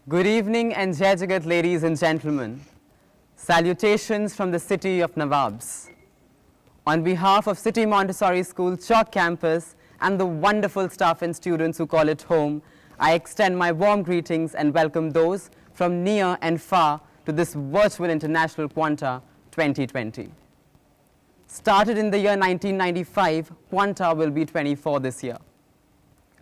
Good evening and Jai Jagat, ladies and gentlemen. Salutations from the city of Nawabs. On behalf of City Montessori School, Chowk campus, and the wonderful staff and students who call it home, I extend my warm greetings and welcome those from near and far to this virtual International Quanta 2020. Started in the year 1995, Quanta will be 24 this year.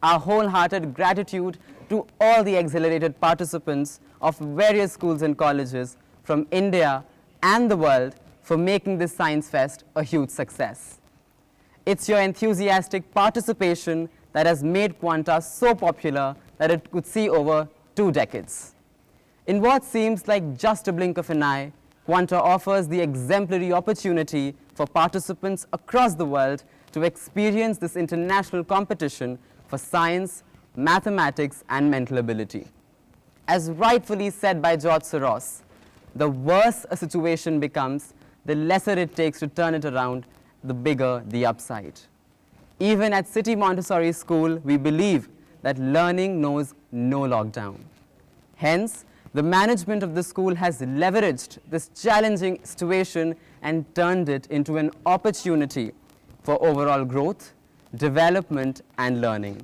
Our wholehearted gratitude to all the exhilarated participants of various schools and colleges from India and the world for making this Science Fest a huge success. It's your enthusiastic participation that has made Quanta so popular that it could see over 2 decades. In what seems like just a blink of an eye, Quanta offers the exemplary opportunity for participants across the world to experience this international competition for science, mathematics, and mental ability. As rightfully said by George Soros, the worse a situation becomes, the lesser it takes to turn it around, the bigger the upside. Even at City Montessori School, we believe that learning knows no lockdown. Hence, the management of the school has leveraged this challenging situation and turned it into an opportunity for overall growth, development, and learning.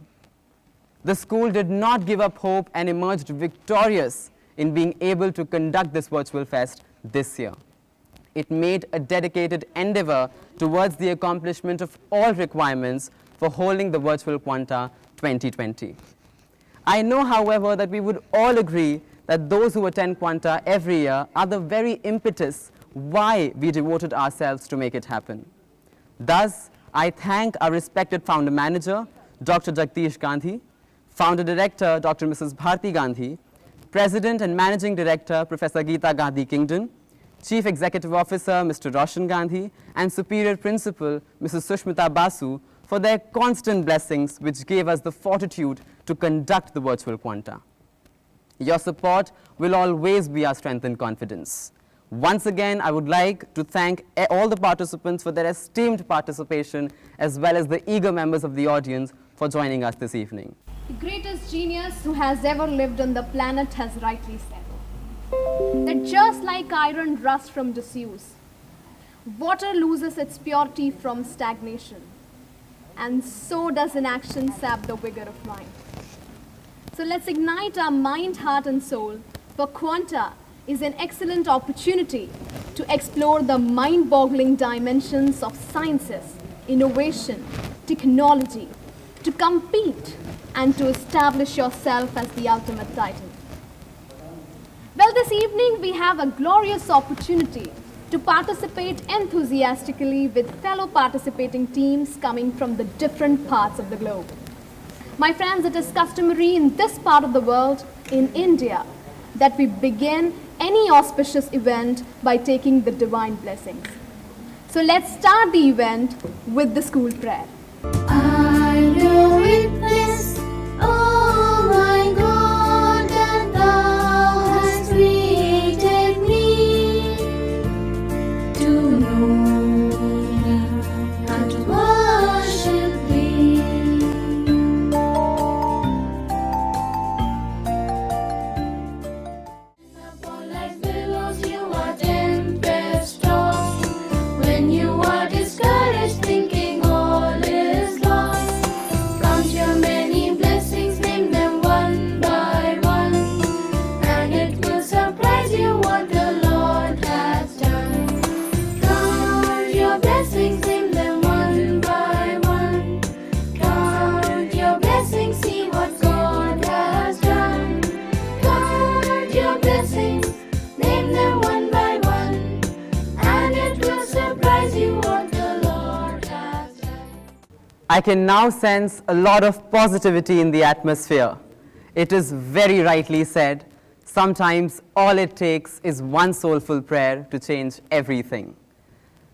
The school did not give up hope and emerged victorious in being able to conduct this virtual fest this year. It made a dedicated endeavor towards the accomplishment of all requirements for holding the virtual Quanta 2020. I know, however, that we would all agree that those who attend Quanta every year are the very impetus why we devoted ourselves to make it happen. Thus, I thank our respected founder manager, Dr. Jagdish Gandhi, founder director, Dr. Mrs. Bharti Gandhi, president and managing director, Professor Geeta Gandhi Kingdon, chief executive officer, Mr. Roshan Gandhi, and superior principal, Mrs. Sushmita Basu, for their constant blessings which gave us the fortitude to conduct the virtual Quanta. Your support will always be our strength and confidence. Once again, I would like to thank all the participants for their esteemed participation, as well as the eager members of the audience for joining us this evening. The greatest genius who has ever lived on the planet has rightly said that just like iron rusts from disuse, water loses its purity from stagnation, and so does inaction sap the vigor of mind. So let's ignite our mind, heart, and soul, for Quanta is an excellent opportunity to explore the mind-boggling dimensions of sciences, innovation, technology, to compete and to establish yourself as the ultimate titan. Well, this evening we have a glorious opportunity to participate enthusiastically with fellow participating teams coming from the different parts of the globe. My friends, it is customary in this part of the world, in India, that we begin any auspicious event by taking the divine blessings. So let's start the event with the school prayer. I do witness, oh my God, that Thou hast created me to know Thee and to worship Thee. Upon like billows you are tempest tossed, when you are discouraged thinking all is lost. Count your many blessings, name them one by one, and it will surprise you what the Lord has done. Count your blessings, name them one by one. Count your blessings, see what God has done. Count your blessings, name them one by one, and it will surprise you what the Lord has done. I can now sense a lot of positivity in the atmosphere. It is very rightly said, sometimes all it takes is one soulful prayer to change everything.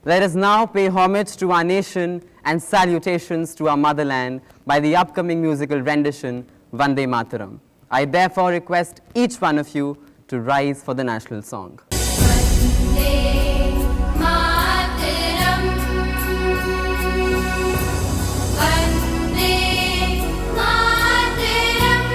Let us now pay homage to our nation and salutations to our motherland by the upcoming musical rendition, Vande Mataram. I therefore request each one of you to rise for the national song. Vande Mataram. Vande Mataram.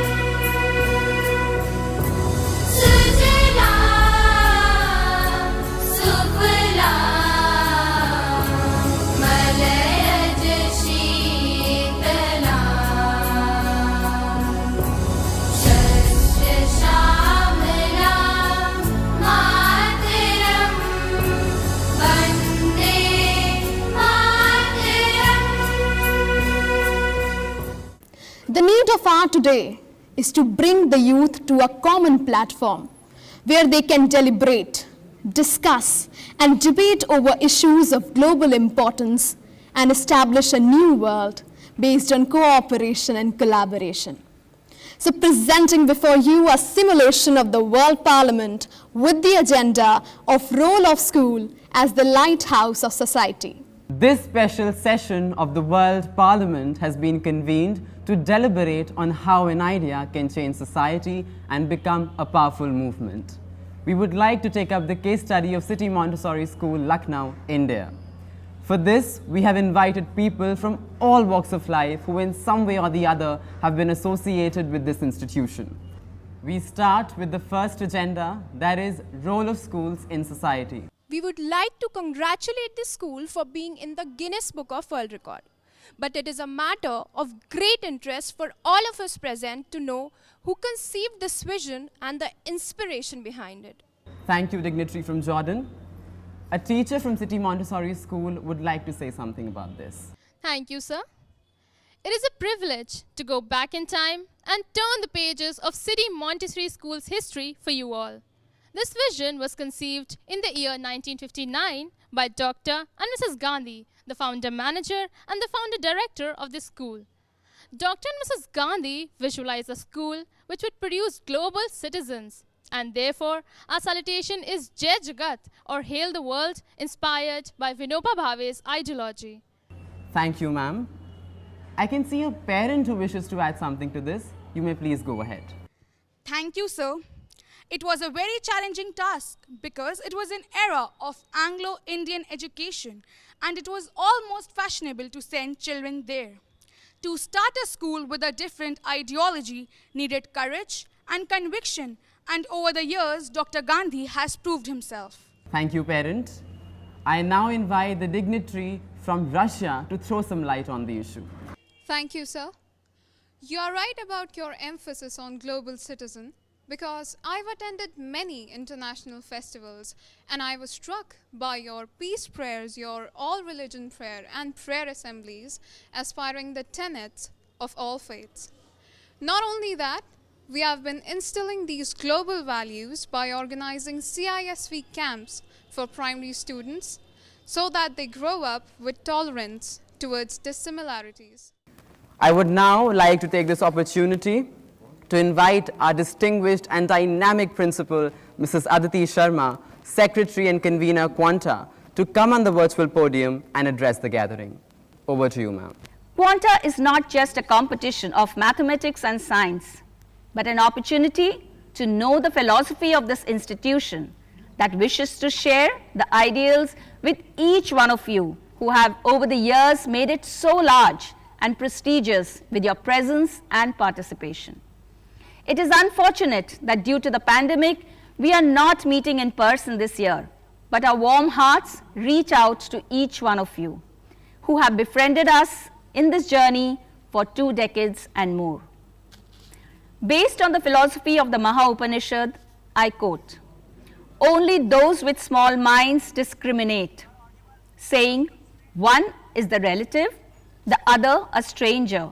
star today is to bring the youth to a common platform where they can deliberate, discuss, and debate over issues of global importance and establish a new world based on cooperation and collaboration. So presenting before you a simulation of the World Parliament with the agenda of role of school as the lighthouse of society. This special session of the World Parliament has been convened to deliberate on how an idea can change society and become a powerful movement. We would like to take up the case study of City Montessori School, Lucknow, India. For this, we have invited people from all walks of life who in some way or the other have been associated with this institution. We start with the first agenda, that is role of schools in society. We would like to congratulate the school for being in the Guinness Book of World Record. But it is a matter of great interest for all of us present to know who conceived this vision and the inspiration behind it. Thank you, dignitary from Jordan. A teacher from City Montessori School would like to say something about this. Thank you, sir. It is a privilege to go back in time and turn the pages of City Montessori School's history for you all. This vision was conceived in the year 1959 by Dr. and Mrs. Gandhi, the founder manager and the founder director of this school. Dr. and Mrs. Gandhi visualized a school which would produce global citizens. And therefore, our salutation is Jai Jagat, or Hail the World, inspired by Vinoba Bhave's ideology. Thank you, ma'am. I can see a parent who wishes to add something to this. You may please go ahead. Thank you, sir. It was a very challenging task because it was an era of Anglo-Indian education and it was almost fashionable to send children there. To start a school with a different ideology needed courage and conviction, and over the years, Dr. Gandhi has proved himself. Thank you, parent. I now invite the dignitary from Russia to throw some light on the issue. Thank you, sir. You are right about your emphasis on global citizen, because I've attended many international festivals and I was struck by your peace prayers, your all-religion prayer and prayer assemblies aspiring the tenets of all faiths. Not only that, we have been instilling these global values by organizing CISV camps for primary students so that they grow up with tolerance towards dissimilarities. I would now like to take this opportunity to invite our distinguished and dynamic principal, Mrs. Aditi Sharma, Secretary and Convener, Quanta, to come on the virtual podium and address the gathering. Over to you, ma'am. Quanta is not just a competition of mathematics and science, but an opportunity to know the philosophy of this institution that wishes to share the ideals with each one of you who have over the years made it so large and prestigious with your presence and participation. It is unfortunate that due to the pandemic, we are not meeting in person this year, but our warm hearts reach out to each one of you who have befriended us in this journey for 2 decades and more. Based on the philosophy of the Maha Upanishad, I quote, "Only those with small minds discriminate, saying one is the relative, the other a stranger.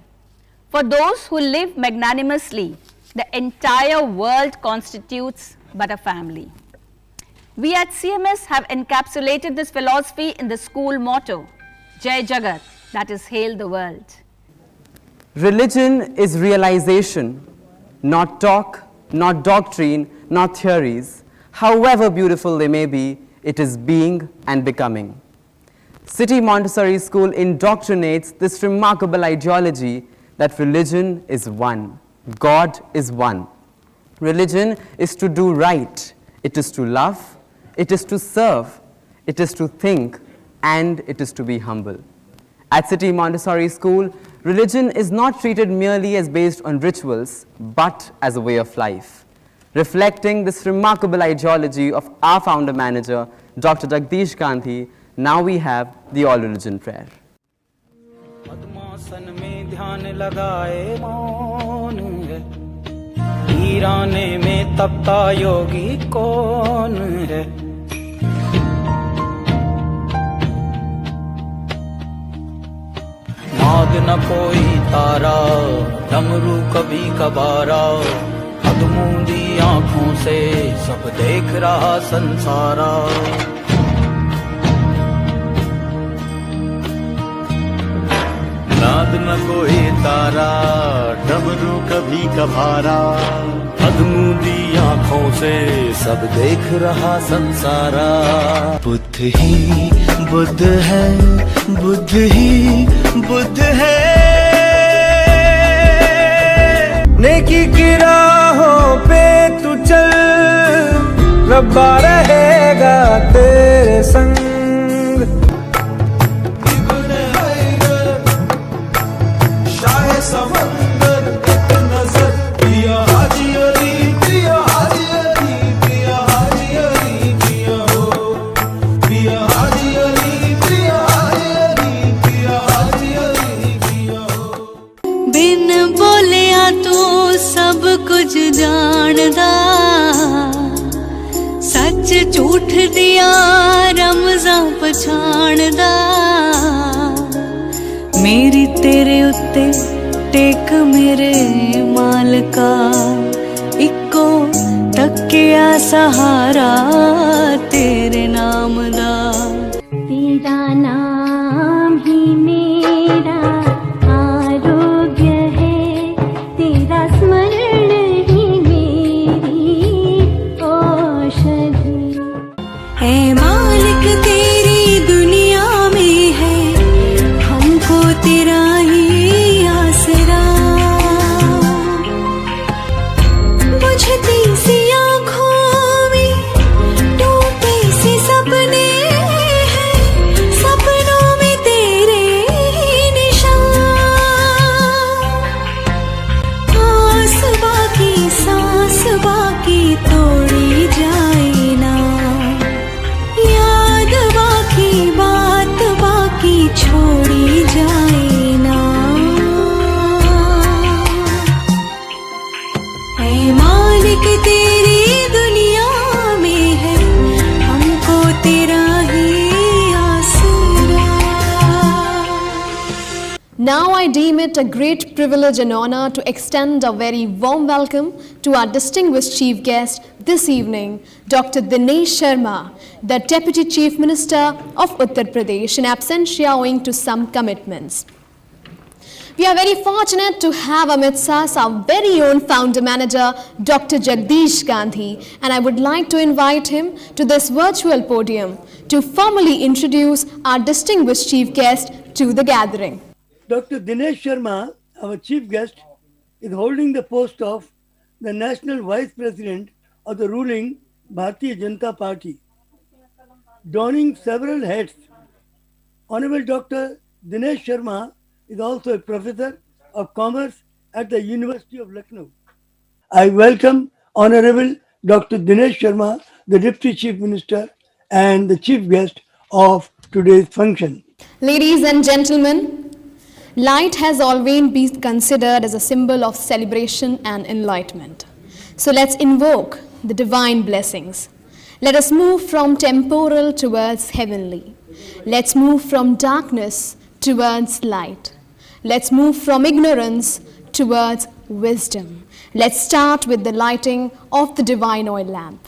For those who live magnanimously, the entire world constitutes but a family." We at CMS have encapsulated this philosophy in the school motto, Jai Jagat, that is, Hail the World. Religion is realization, not talk, not doctrine, not theories. However beautiful they may be, it is being and becoming. City Montessori School indoctrinates this remarkable ideology that religion is one, God is one. Religion is to do right, it is to love, it is to serve, it is to think, and it is to be humble. At City Montessori School, religion is not treated merely as based on rituals, but as a way of life. Reflecting this remarkable ideology of our founder manager, Dr. Jagdish Gandhi, now we have the All Religion Prayer. पद्मासन में ध्यान लगाए मौन है, वीराने में तपता योगी कौन है। नाद न कोई तारा, डमरू कभी कबारा, अधमूंदी आंखों से सब देख रहा संसारा। नाद न कोई तारा, डमरू कभी कभारा, अधमूंदी आंखों से सब देख रहा संसारा। बुद्ध ही बुद्ध है, बुद्ध ही बुद्ध है। नेकी की राहों पे तू चल, रब्बा रहेगा तेरे संग। समंदर एक नजर, पिया हाजी अली, पिया हाजी अली, पिया हाजी अली, पिया हो, पिया हाजी अली, पिया हाजी अली, पिया हाजी अली, पिया हो। बिन बोलिया तू सब कुछ जानदा, सच झूठ दिया रमज़ां पछाणदा। मेरी तेरे उत्ते टेक मेरे मालका, इको तकिया सहारा तेरे नाम दा। तेरा नाम ही मेरा आरोग्य है, तेरा स्मरण ही मेरी औषधि। ऐ मालिक तेरी दुनिया में है, हमको तेरा Now I deem it a great privilege and honor to extend a very warm welcome to our distinguished chief guest this evening, Dr. Dinesh Sharma, the Deputy Chief Minister of Uttar Pradesh, in absentia owing to some commitments. We are very fortunate to have amidst us our very own founder manager, Dr. Jagdish Gandhi, and I would like to invite him to this virtual podium to formally introduce our distinguished chief guest to the gathering. Dr. Dinesh Sharma, our chief guest, is holding the post of the National Vice President of the ruling Bharatiya Janata Party, donning several hats. Honorable Dr. Dinesh Sharma is also a professor of commerce at the University of Lucknow. I welcome Honorable Dr. Dinesh Sharma, the Deputy Chief Minister and the chief guest of today's function. Ladies and gentlemen, light has always been considered as a symbol of celebration and enlightenment. So let's invoke the divine blessings. Let us move from temporal towards heavenly. Let's move from darkness towards light. Let's move from ignorance towards wisdom. Let's start with the lighting of the divine oil lamp.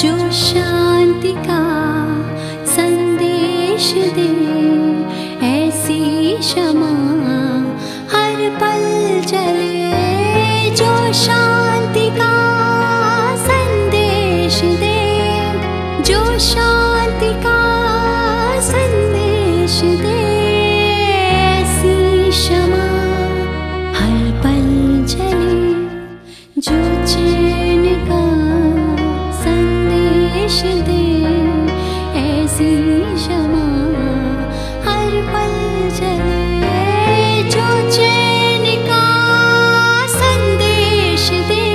जो शांति का संदेश दे, ऐसी क्षमा हर पल जले। जो शांति का संदेश दे, जो शांति का संदेश दे, ऐसी क्षमा हर पल जले। जो चैन का संदेश दे, ऐसी क्षमा हर पल जले। जो चैन का संदेश दे,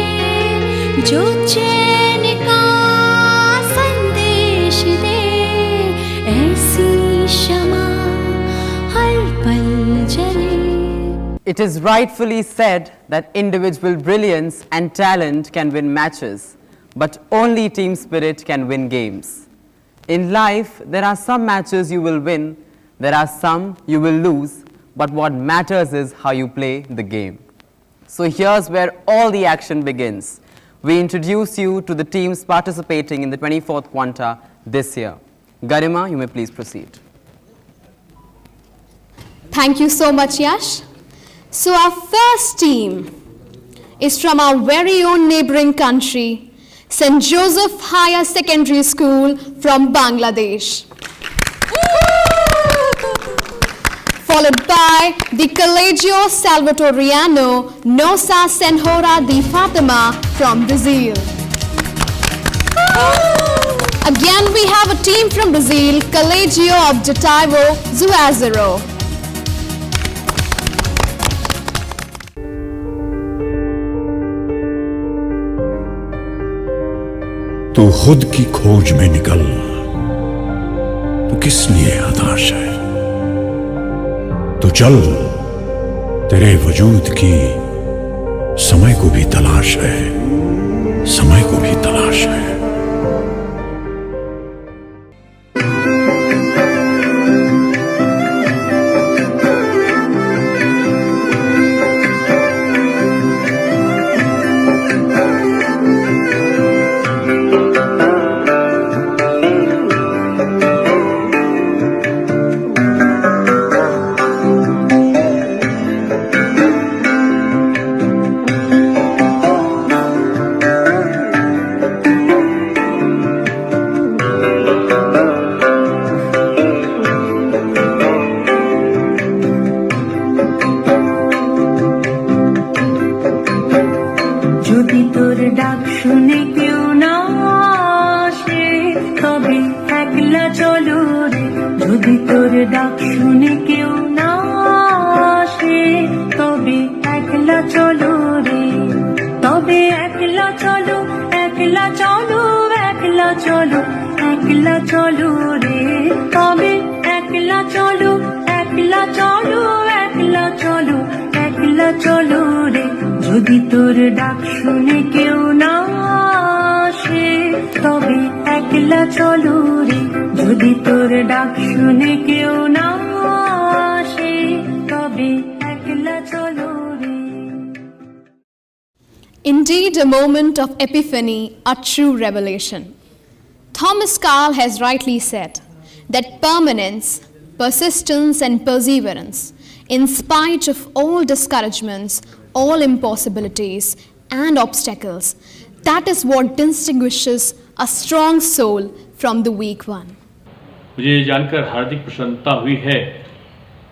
जो चैन का संदेश दे, ऐसी क्षमा हर पल जले। It is rightfully said that individual brilliance and talent can win matches, but only team spirit can win games. In life, there are some matches you will win, there are some you will lose, but what matters is how you play the game. So here's where all the action begins. We introduce you to the teams participating in the 24th Quanta this year. Garima, you may please proceed. Thank you so much, Yash. So our first team is from our very own neighboring country, St. Joseph Higher Secondary School from Bangladesh. Followed by the Colegio Salvatoriano Nossa Senhora de Fatima from Brazil. Again, we have a team from Brazil, Colegio Objetivo Zuazero. तू खुद की खोज में निकल, तू किस लिए हताश है? तो चल, तेरे वजूद की समय को भी तलाश है, समय को भी तलाश है। Indeed, a moment of epiphany, a true revelation. Thomas Carl has rightly said that permanence, persistence and perseverance, in spite of all discouragements, all impossibilities and obstacles, that is what distinguishes a strong soul from the weak one. मुझे ये जानकर हार्दिक प्रसन्नता हुई है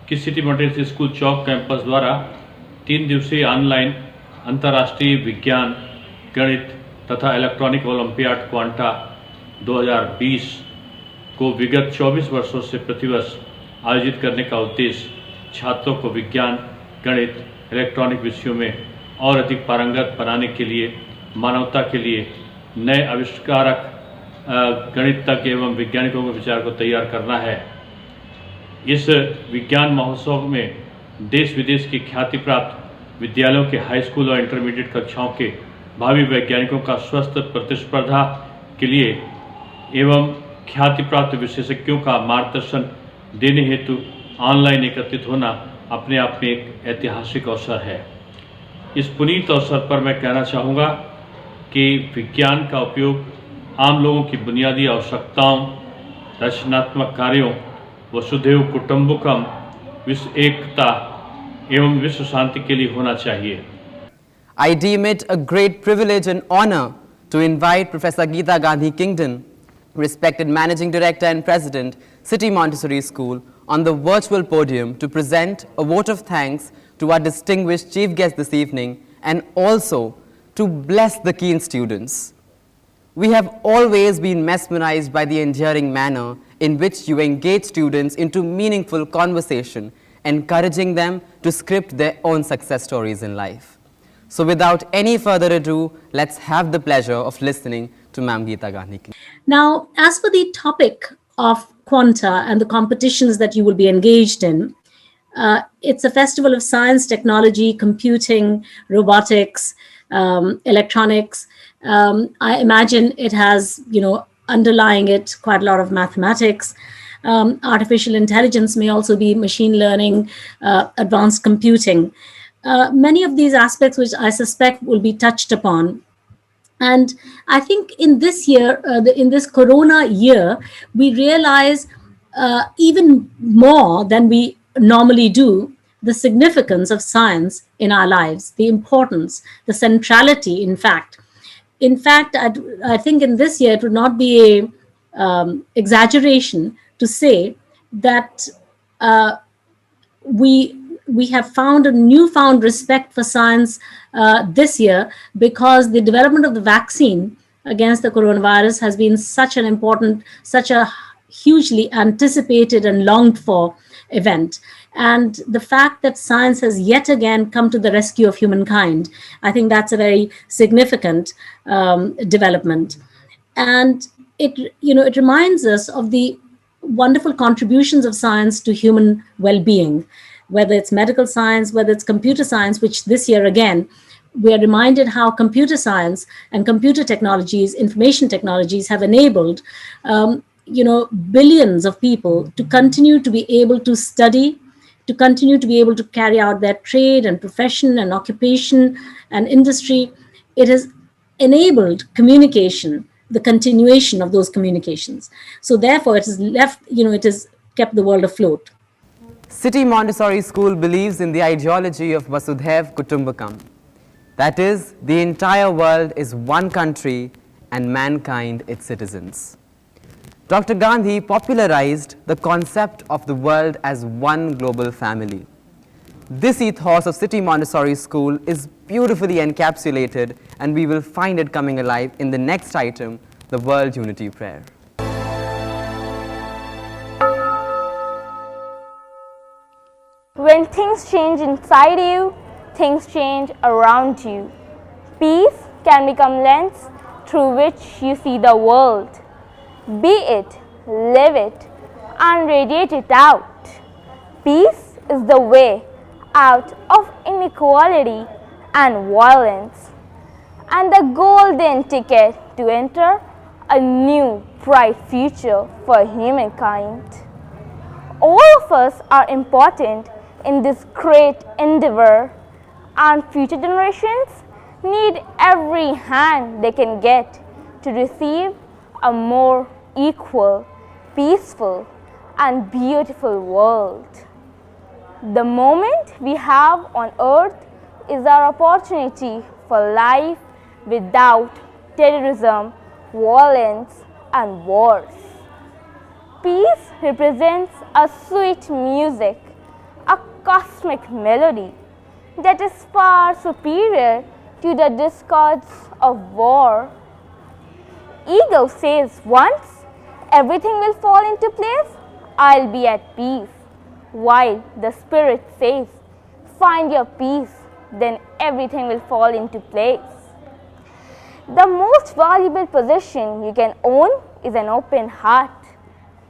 कि city Montessori school चौक campus द्वारा 3 दिवसीय online अंतर्राष्ट्रीय विज्ञान, गणित तथा इलेक्ट्रॉनिक ओलंपियाड क्वांटा 2020 को विगत 24 वर्षों से प्रतिवर्ष आयोजित करने का उद्देश्य छात्रों को विज्ञान, गणित, इलेक्ट्रॉनिक विषयों में और अधिक पारंगत बनाने के लिए, मानवता के लिए नए आविष्कारक गणितज्ञ एवं वैज्ञानिकों के विचार को तैयार करना है। इस विज्ञान महोत्सव में देश विदेश की ख्याति प्राप्त विद्यालयों के हाई स्कूल और इंटरमीडिएट कक्षाओं के भावी वैज्ञानिकों का स्वस्थ प्रतिस्पर्धा के लिए एवं ख्याति प्राप्त विशेषज्ञों का मार्गदर्शन देने हेतु ऑनलाइन एकत्रित होना अपने आप में एक ऐतिहासिक अवसर है। इस पुनीत अवसर पर मैं कहना चाहूँगा कि विज्ञान का उपयोग आम लोगों की बुनियादी आवश्यकताओं, रचनात्मक कार्यों, वसुधैव कुटुंबकम, विश्व एकता एवं विश्व शांति के लिए होना चाहिए। I deem it a great privilege and honor to invite Professor Geeta Gandhi Kingdon, respected Managing Director and President, City Montessori School, on the virtual podium to present a vote of thanks to our distinguished chief guest this evening and also to bless the keen students. We have always been mesmerized by the endearing manner in which you engage students into meaningful conversation, encouraging them to script their own success stories in life. So without any further ado, let's have the pleasure of listening to Ma'am Geeta Gandhi. Now, as for the topic of Quanta and the competitions that you will be engaged in, It's a festival of science, technology, computing, robotics, electronics. I imagine it has, underlying it quite a lot of mathematics. Artificial intelligence may also be machine learning, advanced computing. Many of these aspects, which I suspect will be touched upon. And I think in this year, in this Corona year, we realize even more than we normally do the significance of science in our lives, the importance, the centrality, in fact. In fact, I think in this year, it would not be a exaggeration to say that we have found a newfound respect for science this year, because the development of the vaccine against the coronavirus has been such an important, such a hugely anticipated and longed for event. And the fact that science has yet again come to the rescue of humankind, I think that's a very significant development. And it reminds us of the wonderful contributions of science to human well-being, whether it's medical science, whether it's computer science, which this year again, we are reminded how computer science and computer technologies, information technologies have enabled, billions of people to continue to be able to study, to continue to be able to carry out their trade and profession and occupation and industry. It has enabled communication, the continuation of those communications. So therefore, it has left, it has kept the world afloat. City Montessori School believes in the ideology of Vasudhaiv Kutumbakam. That is, the entire world is one country and mankind its citizens. Dr. Gandhi popularized the concept of the world as one global family. This ethos of City Montessori School is beautifully encapsulated, and we will find it coming alive in the next item, the World Unity Prayer. When things change inside you, things change around you. Peace can become lens through which you see the world. Be it, live it, and radiate it out. Peace is the way out of inequality and violence, and the golden ticket to enter a new, bright future for humankind. All of us are important in this great endeavor, and future generations need every hand they can get to receive a more equal, peaceful, and beautiful world. The moment we have on earth is our opportunity for life without terrorism, violence, and wars. Peace represents a sweet music, a cosmic melody that is far superior to the discords of war. Ego says once everything will fall into place, I'll be at peace. While the spirit says, find your peace, then everything will fall into place. The most valuable possession you can own is an open heart,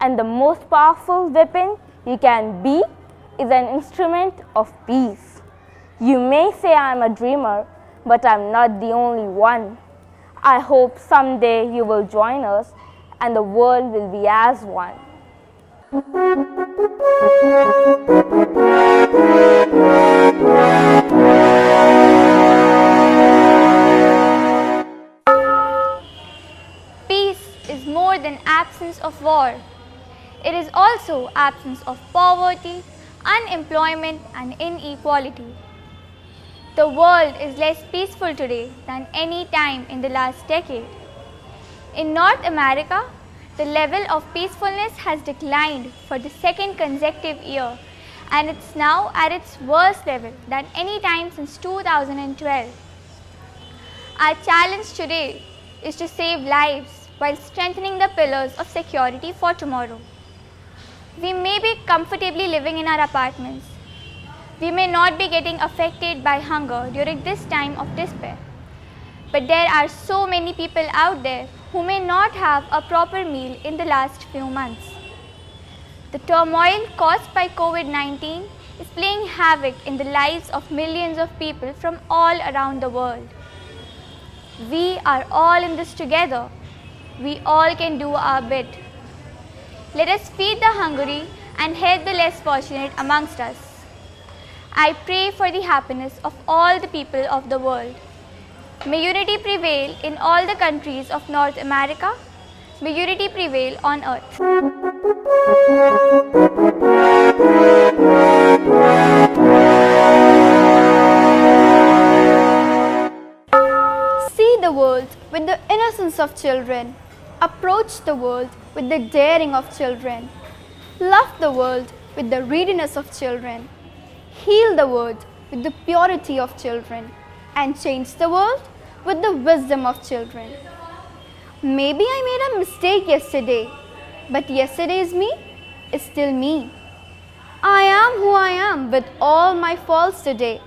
and the most powerful weapon you can be is an instrument of peace. You may say I'm a dreamer, but I'm not the only one. I hope someday you will join us and the world will be as one. Peace is more than absence of war. It is also absence of poverty, unemployment, and inequality. The world is less peaceful today than any time in the last decade. In North America, the level of peacefulness has declined for the second consecutive year, and it's now at its worst level than any time since 2012. Our challenge today is to save lives while strengthening the pillars of security for tomorrow. We may be comfortably living in our apartments. We may not be getting affected by hunger during this time of despair. But there are so many people out there who may not have a proper meal in the last few months. The turmoil caused by COVID-19 is playing havoc in the lives of millions of people from all around the world. We are all in this together. We all can do our bit. Let us feed the hungry and help the less fortunate amongst us. I pray for the happiness of all the people of the world. May unity prevail in all the countries of North America. May unity prevail on earth. See the world with the innocence of children. Approach the world with the daring of children. Love the world with the readiness of children. Heal the world with the purity of children. And change the world with the wisdom of children. Maybe I made a mistake yesterday, but yesterday's me is still me. I am who I am with all my faults today.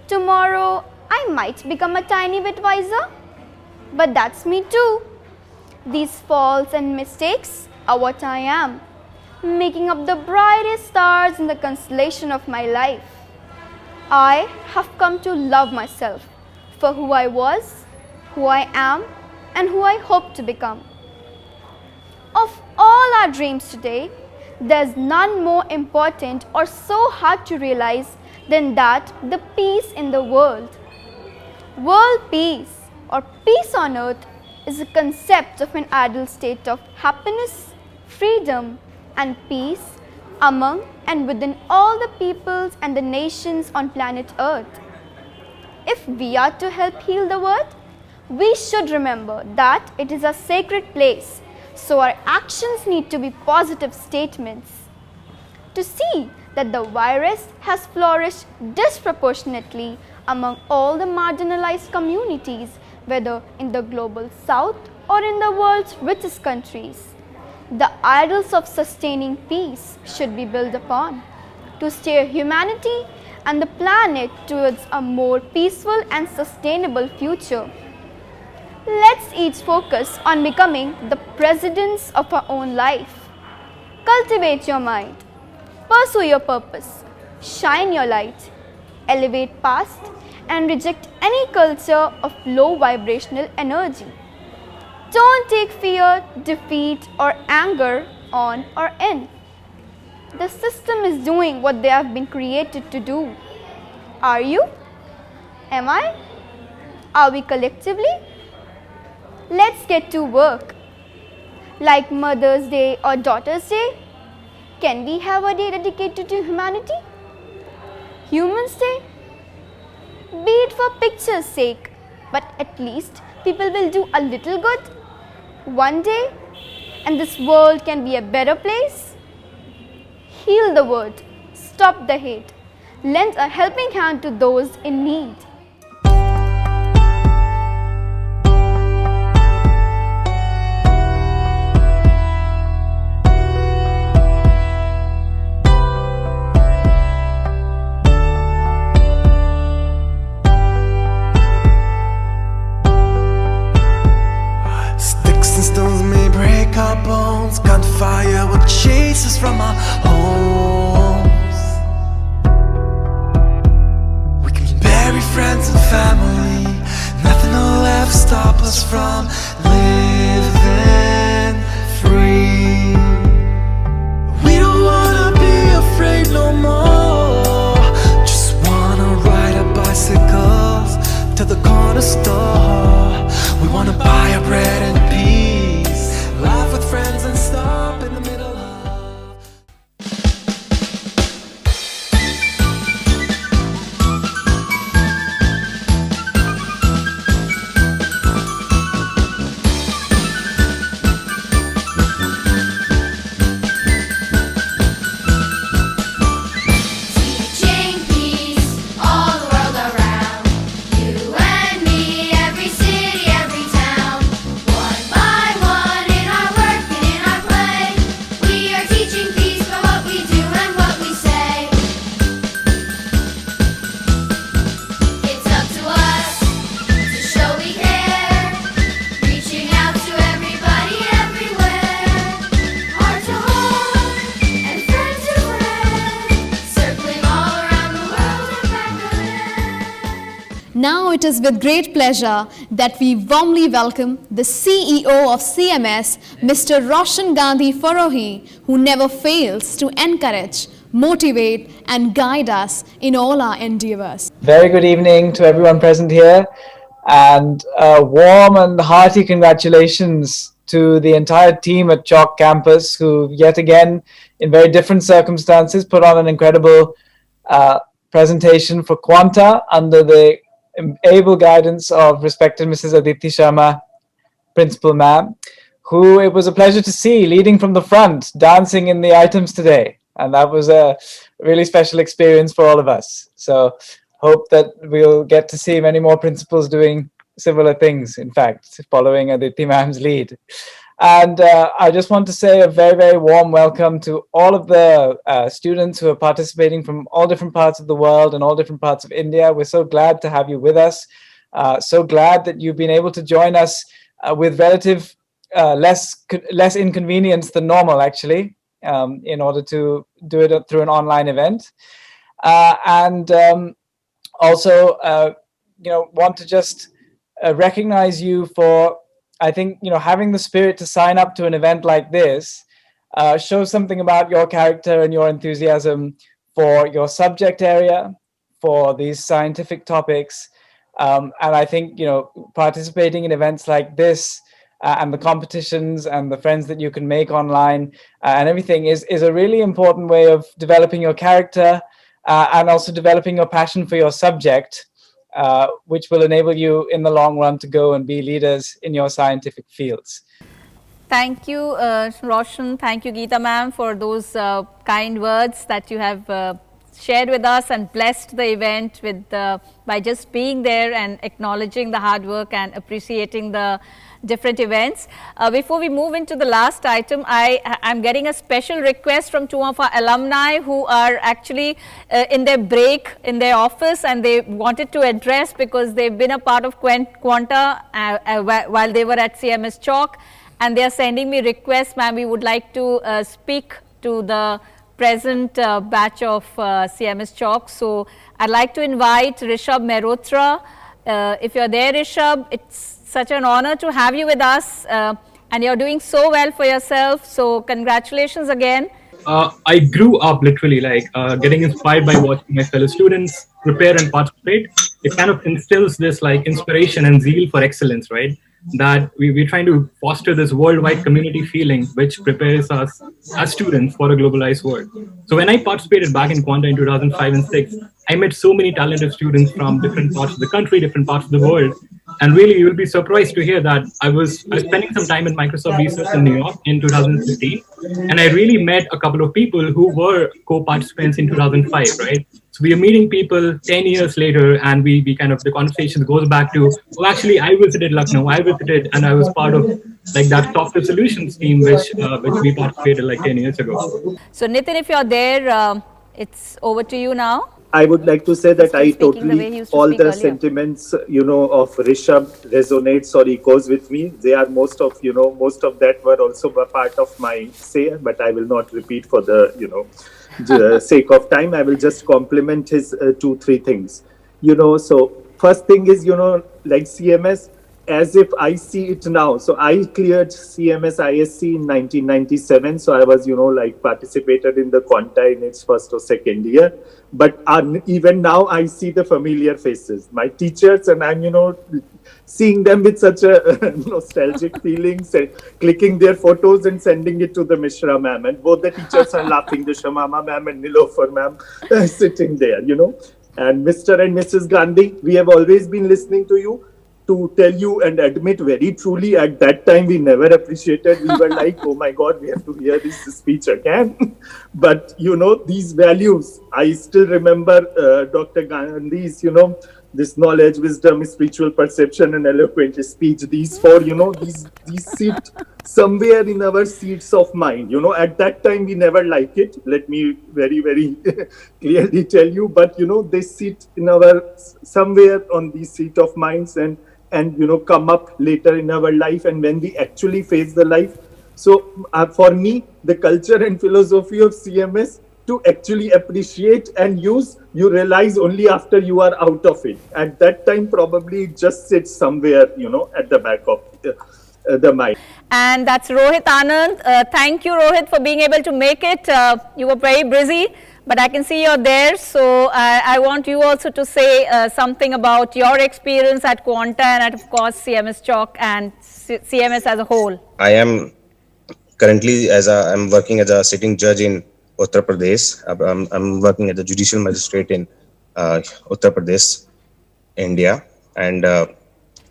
Tomorrow I might become a tiny bit wiser, but that's me too. These faults and mistakes are what I am, making up the brightest stars in the constellation of my life. I have come to love myself for who I was, who I am, and who I hope to become. Of all our dreams today, there's none more important or so hard to realize than that the peace in the world. World peace or peace on earth is a concept of an ideal state of happiness, freedom, and peace among and within all the peoples and the nations on planet Earth. If we are to help heal the world, we should remember that it is a sacred place, so our actions need to be positive statements. To see that the virus has flourished disproportionately among all the marginalized communities, whether in the global south or in the world's richest countries. The ideals of sustaining peace should be built upon to steer humanity and the planet towards a more peaceful and sustainable future. Let's each focus on becoming the presidents of our own life. Cultivate your mind, pursue your purpose, shine your light, elevate past, and reject any culture of low vibrational energy. Don't take fear, defeat, or anger on or in. The system is doing what they have been created to do. Are you? Am I? Are we collectively? Let's get to work. Like Mother's Day or Daughter's Day, can we have a day dedicated to humanity? Humans Day? Be it for picture's sake, but at least people will do a little good. One day, and this world can be a better place. Heal the world, stop the hate, lend a helping hand to those in need. Stones may break our bones, gunfire will chase us from our homes. We can bury friends and family, nothing will ever stop us from living free. We don't wanna be afraid no more, just wanna ride our bicycles to the corner store. We wanna buy our bread and peace, laugh with friends and stop in the middle of. Now it is with great pleasure that we warmly welcome the CEO of CMS, Mr. Roshan Gandhi Farohi, who never fails to encourage, motivate and guide us in all our endeavors. Very good evening to everyone present here, and a warm and hearty congratulations to the entire team at Chalk Campus, who yet again, in very different circumstances, put on an incredible presentation for Quanta under the able guidance of respected Mrs. Aditi Sharma, Principal Ma'am, who it was a pleasure to see leading from the front, dancing in the items today. And that was a really special experience for all of us. So hope that we'll get to see many more principals doing similar things, in fact, following Aditi Ma'am's lead. And I just want to say a very, very warm welcome to all of the students who are participating from all different parts of the world and all different parts of India. We're so glad to have you with us. So glad that you've been able to join us with relative less inconvenience than normal, actually, in order to do it through an online event. Also, want to just recognize you for, I think, having the spirit to sign up to an event like this shows something about your character and your enthusiasm for your subject area, for these scientific topics. And I think, participating in events like this and the competitions and the friends that you can make online and everything is a really important way of developing your character and also developing your passion for your subject, which will enable you in the long run to go and be leaders in your scientific fields. Thank you, Roshan. Thank you, Geeta ma'am, for those kind words that you have shared with us and blessed the event with by just being there and acknowledging the hard work and appreciating the different events. Before we move into the last item, I'm getting a special request from two of our alumni who are actually in their break in their office, and they wanted to address because they've been a part of Quanta while they were at CMS Chalk, and they are sending me requests. Ma'am, we would like to speak to the present batch of CMS Chalk. So I'd like to invite Rishabh Mehrotra. If you're there, Rishabh, it's such an honor to have you with us, and you're doing so well for yourself. So congratulations again. I grew up literally getting inspired by watching my fellow students prepare and participate. It kind of instills this inspiration and zeal for excellence, right? That we're trying to foster this worldwide community feeling which prepares us as students for a globalized world. So when I participated back in Quanta in 2005 and 6, I met so many talented students from different parts of the country, different parts of the world. And really, you'll be surprised to hear that I was spending some time in Microsoft Research in New York in 2015. And I really met a couple of people who were co-participants in 2005, right? So we are meeting people 10 years later, and we kind of, the conversation goes back to, oh, actually, I visited Lucknow, and I was part of that software solutions team, which we participated 10 years ago. So Nitin, if you're there, it's over to you now. I would like to say that I totally, all the sentiments, of Rishabh resonates or echoes with me. They are most of that were also a part of my say, but I will not repeat for the, sake of time. I will just compliment his 2-3 things. So first thing is, CMS, as if I see it now. So I cleared CMS ISC in 1997. So I was, participated in the Quanta in its first or second year. But even now I see the familiar faces, my teachers, and I'm, seeing them with such a nostalgic feelings, and clicking their photos and sending it to the Mishra ma'am. And both the teachers are laughing, the Shamama ma'am and Nilofer ma'am sitting there, And Mr. and Mrs. Gandhi, we have always been listening to you. To tell you and admit very truly, at that time we never appreciated. We were like, oh my God, we have to hear this speech again. But these values, I still remember Dr. Gandhi's, this knowledge, wisdom, spiritual perception, and eloquent speech. These four, these sit somewhere in our seats of mind. At that time we never like it. Let me very, very clearly tell you. But they sit in our somewhere on these seat of minds and come up later in our life, and when we actually face the life. So for me, the culture and philosophy of CMS to actually appreciate and use, you realize only after you are out of it. At that time, probably it just sits somewhere, at the back of the mind. And that's Rohit Anand. Thank you, Rohit, for being able to make it. You were very busy, but I can see you're there. So I want you also to say something about your experience at Quanta and of course CMS Chalk and CMS as a whole. I am currently I'm working as a sitting judge in Uttar Pradesh. I'm working as a judicial magistrate in Uttar Pradesh, India, and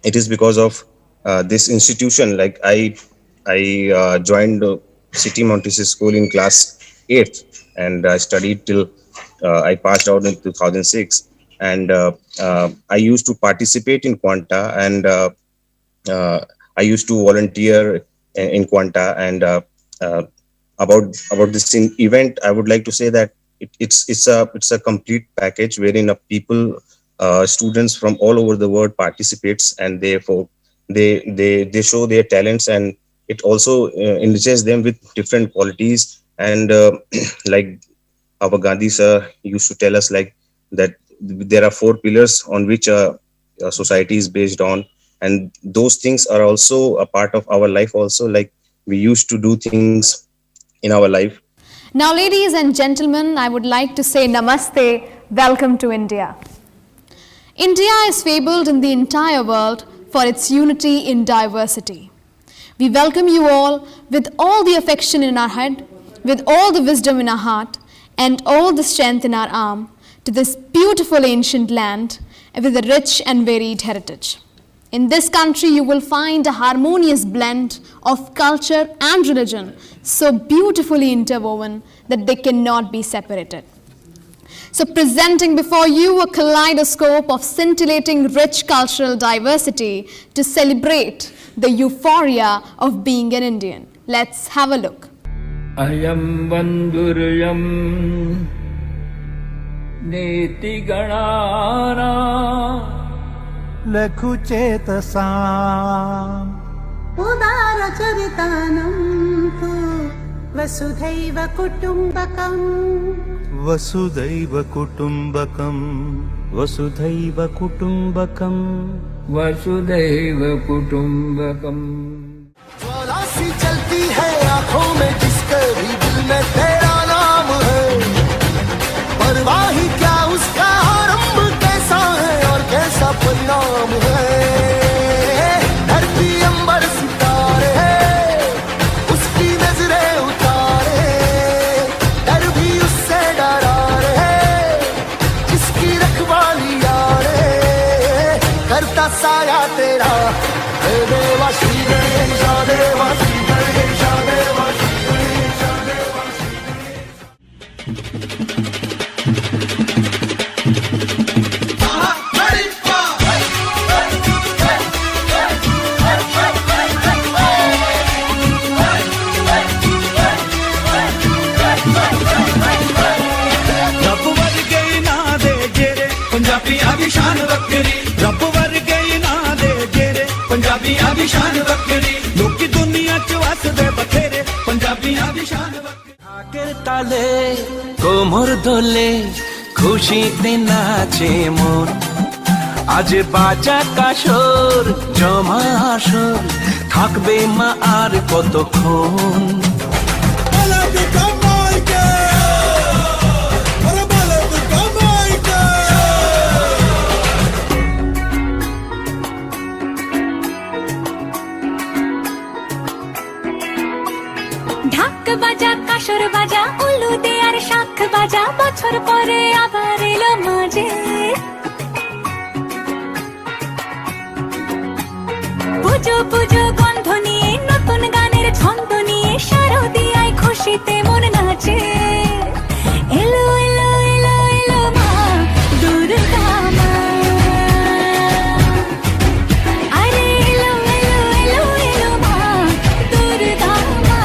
it is because of this institution. Like I joined City Montessori School in class 8th, and I studied till I passed out in 2006. And I used to participate in Quanta, and I used to volunteer in Quanta. And about this event, I would like to say that it's a complete package wherein people, students from all over the world participates, and therefore they show their talents, and it also enriches them with different qualities. And like our Gandhi sir used to tell us, like that there are 4 pillars on which a society is based on, and those things are also a part of our life also. Like we used to do things in our life. Now, ladies and gentlemen, I would like to say namaste, welcome to India. India is fabled in the entire world for its unity in diversity. We welcome you all with all the affection in our head, with all the wisdom in our heart, and all the strength in our arm to this beautiful ancient land with a rich and varied heritage. In this country, you will find a harmonious blend of culture and religion, so beautifully interwoven that they cannot be separated. So presenting before you a kaleidoscope of scintillating rich cultural diversity to celebrate the euphoria of being an Indian. Let's have a look. Ayam Banduryam Neti Ganana Lekhu Chetasam Udara Charitanam Vasudhaiva Kutumbakam Vasudhaiva Kutumbakam Vasudhaiva Kutumbakam Vasudhaiva Kutumbakam ज्वाला सी चलती है आंखों में जिसके भी दिल में तेरा नाम है परवाह ही क्या उसका आरंभ कैसा है और कैसा परिणाम है धरती अंबर सितारे उसकी नजरें उतारे डर भी उससे डरा रहे जिसकी रखवाली यारे करता साया तेरा देवा श्री गणेश देवा श्री गणेश देवा श्री गणेश देवा श्री रब वर्गे ना दे जेरे पंजाबी आदि शान वक्री रब वर्गे ना दे जेरे पंजाबी आदि शान वक्री लोकी दुनिया च वसदे बथेरे पंजाबी आदि शान वक्री आकर ताले कोमर दोले खुशी दे नाचे मोर आज बाजा काशोर जमा আসর থাকবে মা আর কতক্ষণ ঢাক বাজা কাসর বাজা উলু দে আর শাখ বাজা বছর পরে আবার এলো মাঝে পুজো পুজো গন্ধ নিয়ে নতুন গানের ছন্দ নিয়ে শারদিয়ায় খুশিতে মন নাচে এলো এলো এলো এলো মা দুর্গা মা আরে এলো এলো এলো এলো মা দুর্গা মা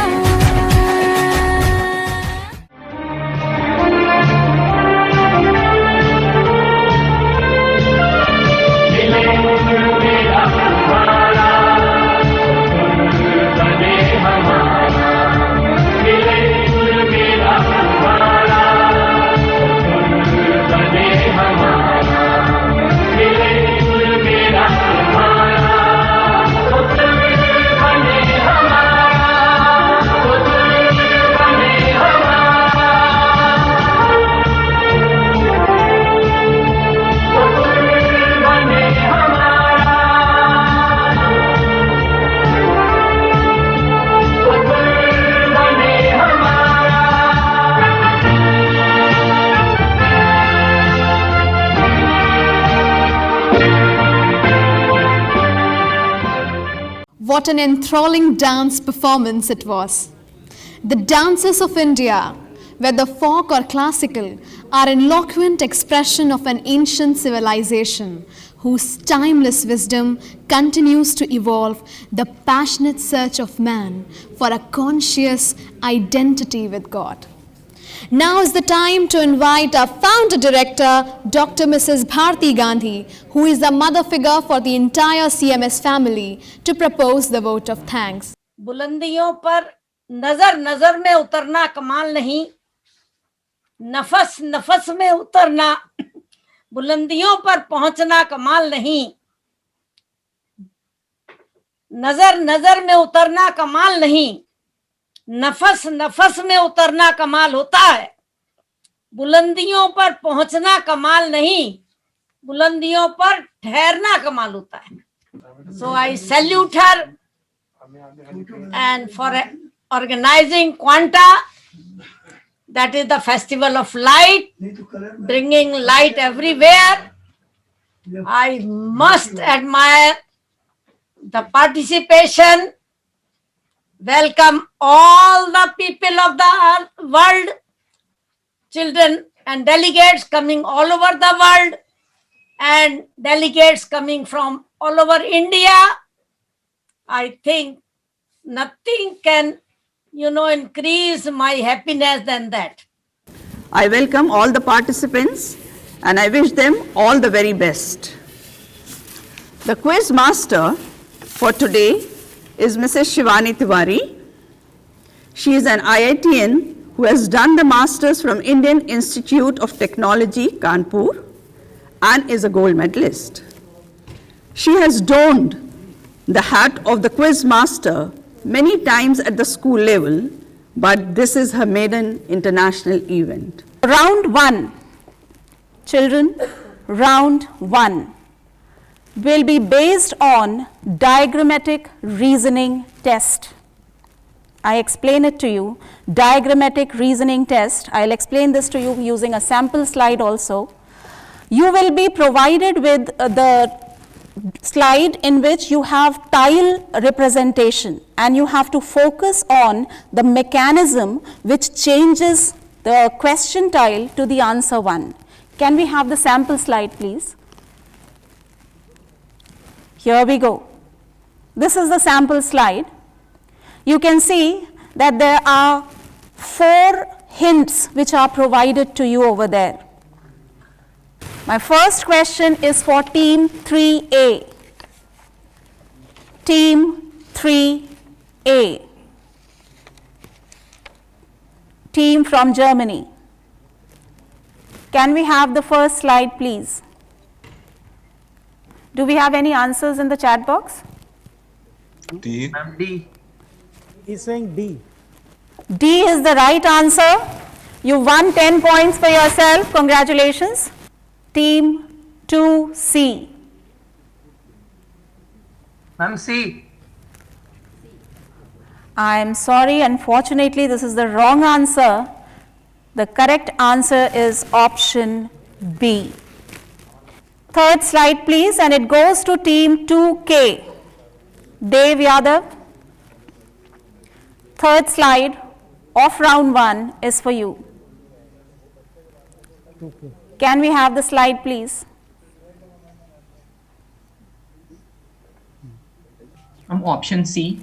मिले What an enthralling dance performance it was. The dances of India, whether folk or classical, are an eloquent expression of an ancient civilization whose timeless wisdom continues to evolve the passionate search of man for a conscious identity with God. Now is the time to invite our founder director, Dr. Mrs. Bharti Gandhi, who is the mother figure for the entire CMS family, to propose the vote of thanks. बुलंदियों पर नजर नजर में उतरना कमाल नहीं, नफस नफस में उतरना, बुलंदियों पर पहुंचना कमाल नहीं, नजर नजर में उतरना कमाल नहीं, नफस नफस में उतरना कमाल होता है, बुलंदियों पर पहुंचना कमाल नहीं, बुलंदियों पर ठहरना कमाल होता है. So I salute her and for organizing Quanta, that is the festival of light, bringing light everywhere. I must admire the participation. Welcome all the people of the world, children and delegates coming all over the world, and delegates coming from all over India. I think nothing can, increase my happiness than that. I welcome all the participants and I wish them all the very best. The quiz master for today is Mrs. Shivani Tiwari. She is an IITian who has done the Masters from Indian Institute of Technology, Kanpur, and is a gold medalist. She has donned the hat of the quiz master many times at the school level, but this is her maiden international event. Round 1, children, round 1 will be based on diagrammatic reasoning test. I explain it to you. Diagrammatic reasoning test. I'll explain this to you using a sample slide also. You will be provided with the slide in which you have tile representation and you have to focus on the mechanism which changes the question tile to the answer one. Can we have the sample slide, please? Here we go. This is the sample slide. You can see that there are 4 hints which are provided to you over there. My first question is for team 3A. Team 3A. Team from Germany. Can we have the first slide, please? Do we have any answers in the chat box? D. D. He's saying D. D is the right answer. You won 10 points for yourself. Congratulations. Team 2C. Ma'am, C. I am sorry, unfortunately, this is the wrong answer. The correct answer is option B. Third slide, please, and it goes to team 2K. Dev Yadav. Third slide of round 1 is for you. Can we have the slide, please? Option C.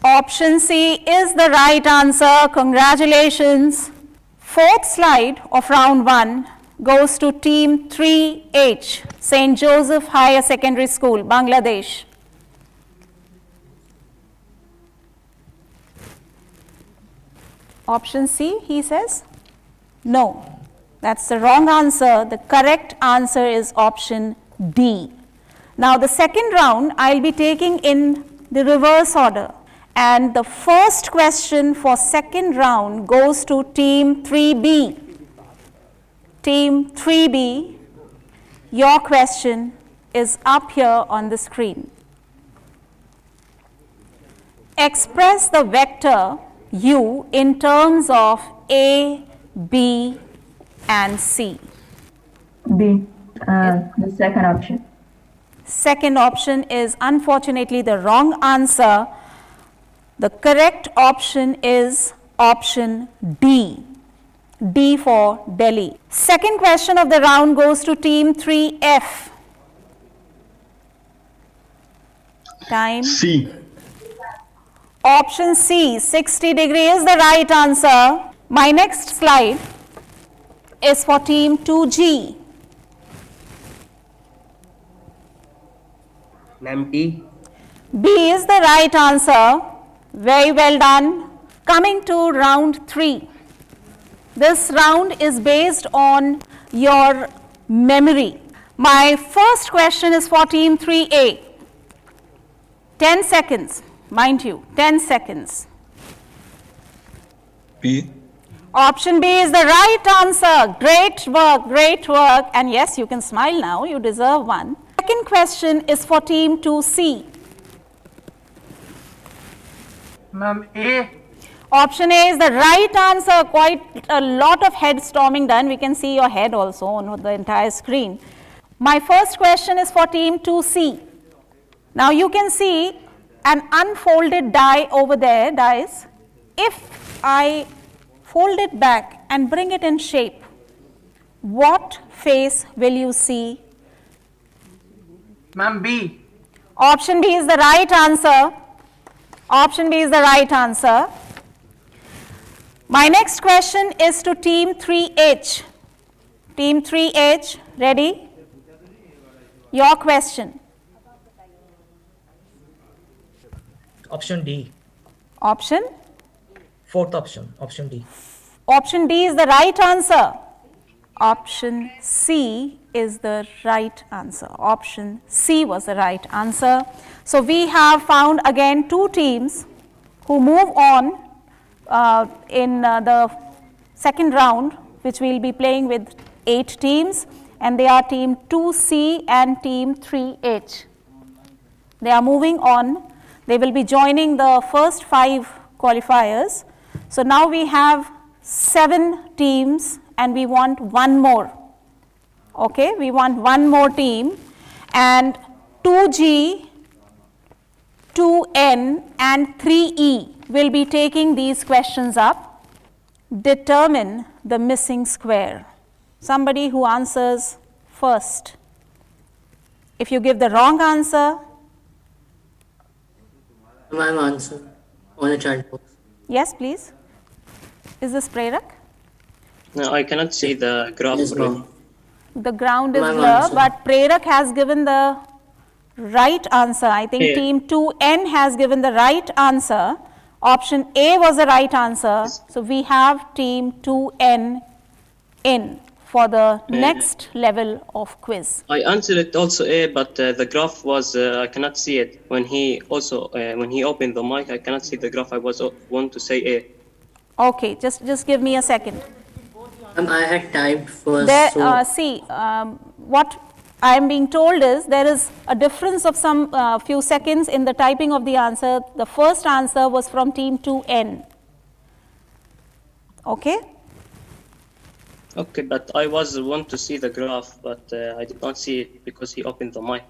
Option C is the right answer. Congratulations. Fourth slide of round 1 goes to team 3H, St. Joseph Higher Secondary School, Bangladesh. Option C, he says? No, that's the wrong answer. The correct answer is option D. Now the second round I'll be taking in the reverse order, and the first question for second round goes to team 3B. Team 3B, your question is up here on the screen. Express the vector U in terms of A, B, and C. B. The second option. second option is unfortunately the wrong answer. The correct option is option D. D for Delhi. Second question of the round goes to team 3F. Time. C. Option C, 60 degree is the right answer. My next slide is for team 2G. Ma'am, D. B is the right answer. Very well done. Coming to round 3. This round is based on your memory. My first question is for team 3A. 10 seconds, mind you, 10 seconds. B. Option B is the right answer. Great work, great work. And yes, you can smile now, you deserve one. Second question is for team 2C. Ma'am, A. Option A is the right answer. Quite a lot of head storming done. We can see your head also on the entire screen. My first question is for team 2C. Now you can see an unfolded die over there, dice. If I fold it back and bring it in shape, what face will you see? Ma'am, B. Option B is the right answer. Option B is the right answer. My next question is to team 3H. Team 3H, ready? Your question. Option D. Option? Fourth option, option D. Option D is the right answer. Option C is the right answer. Option C was the right answer. So we have found again two teams who move on in the second round, which we will be playing with 8 teams, and they are team 2C and team 3H. They are moving on. They will be joining the first 5 qualifiers. So now we have 7 teams and we want one more. Okay, we want one more team, and 2G, 2N and 3E will be taking these questions up. Determine the missing square. Somebody who answers first. If you give the wrong answer, Ma'am, answer on the chat box. yes, please. Is this Prerak? No, I cannot see the graph. The ground is My blur, answer. but Prerak has given the right answer. I think Yeah. team 2N has given the right answer. Option A was the right answer. So we have team 2N in for the next level of quiz. I answered it also A, but the graph was I cannot see it. When he opened the mic, I cannot see the graph. I want to say A. Okay, just give me a second. I had typed first. There, so what I am being told is there is a difference of some few seconds in the typing of the answer. The first answer was from team 2N. Okay? Okay, but I want to see the graph, but I did not see it because he opened the mic.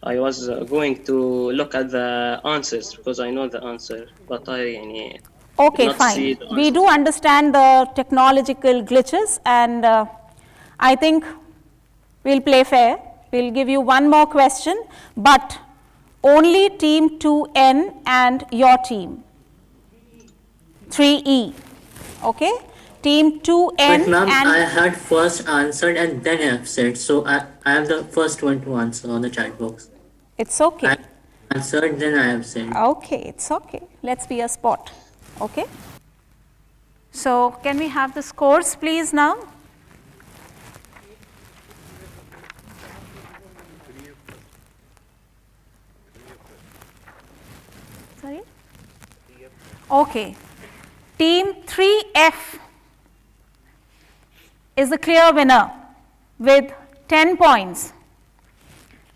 I was going to look at the answers because I know the answer, but I Okay, did not see fine. the We do understand the technological glitches, and I think we'll play fair. We'll give you one more question, but only team 2N and your team. 3E. Okay? Team 2N but ma'am, and... I had first answered and then I have said. So I am the first one to answer on the chat box. It's okay. I answered, then I have said. Okay, it's okay. Let's be a sport. Okay? So, can we have the scores please now? Sorry? Okay. Team 3F is the clear winner with 10 points.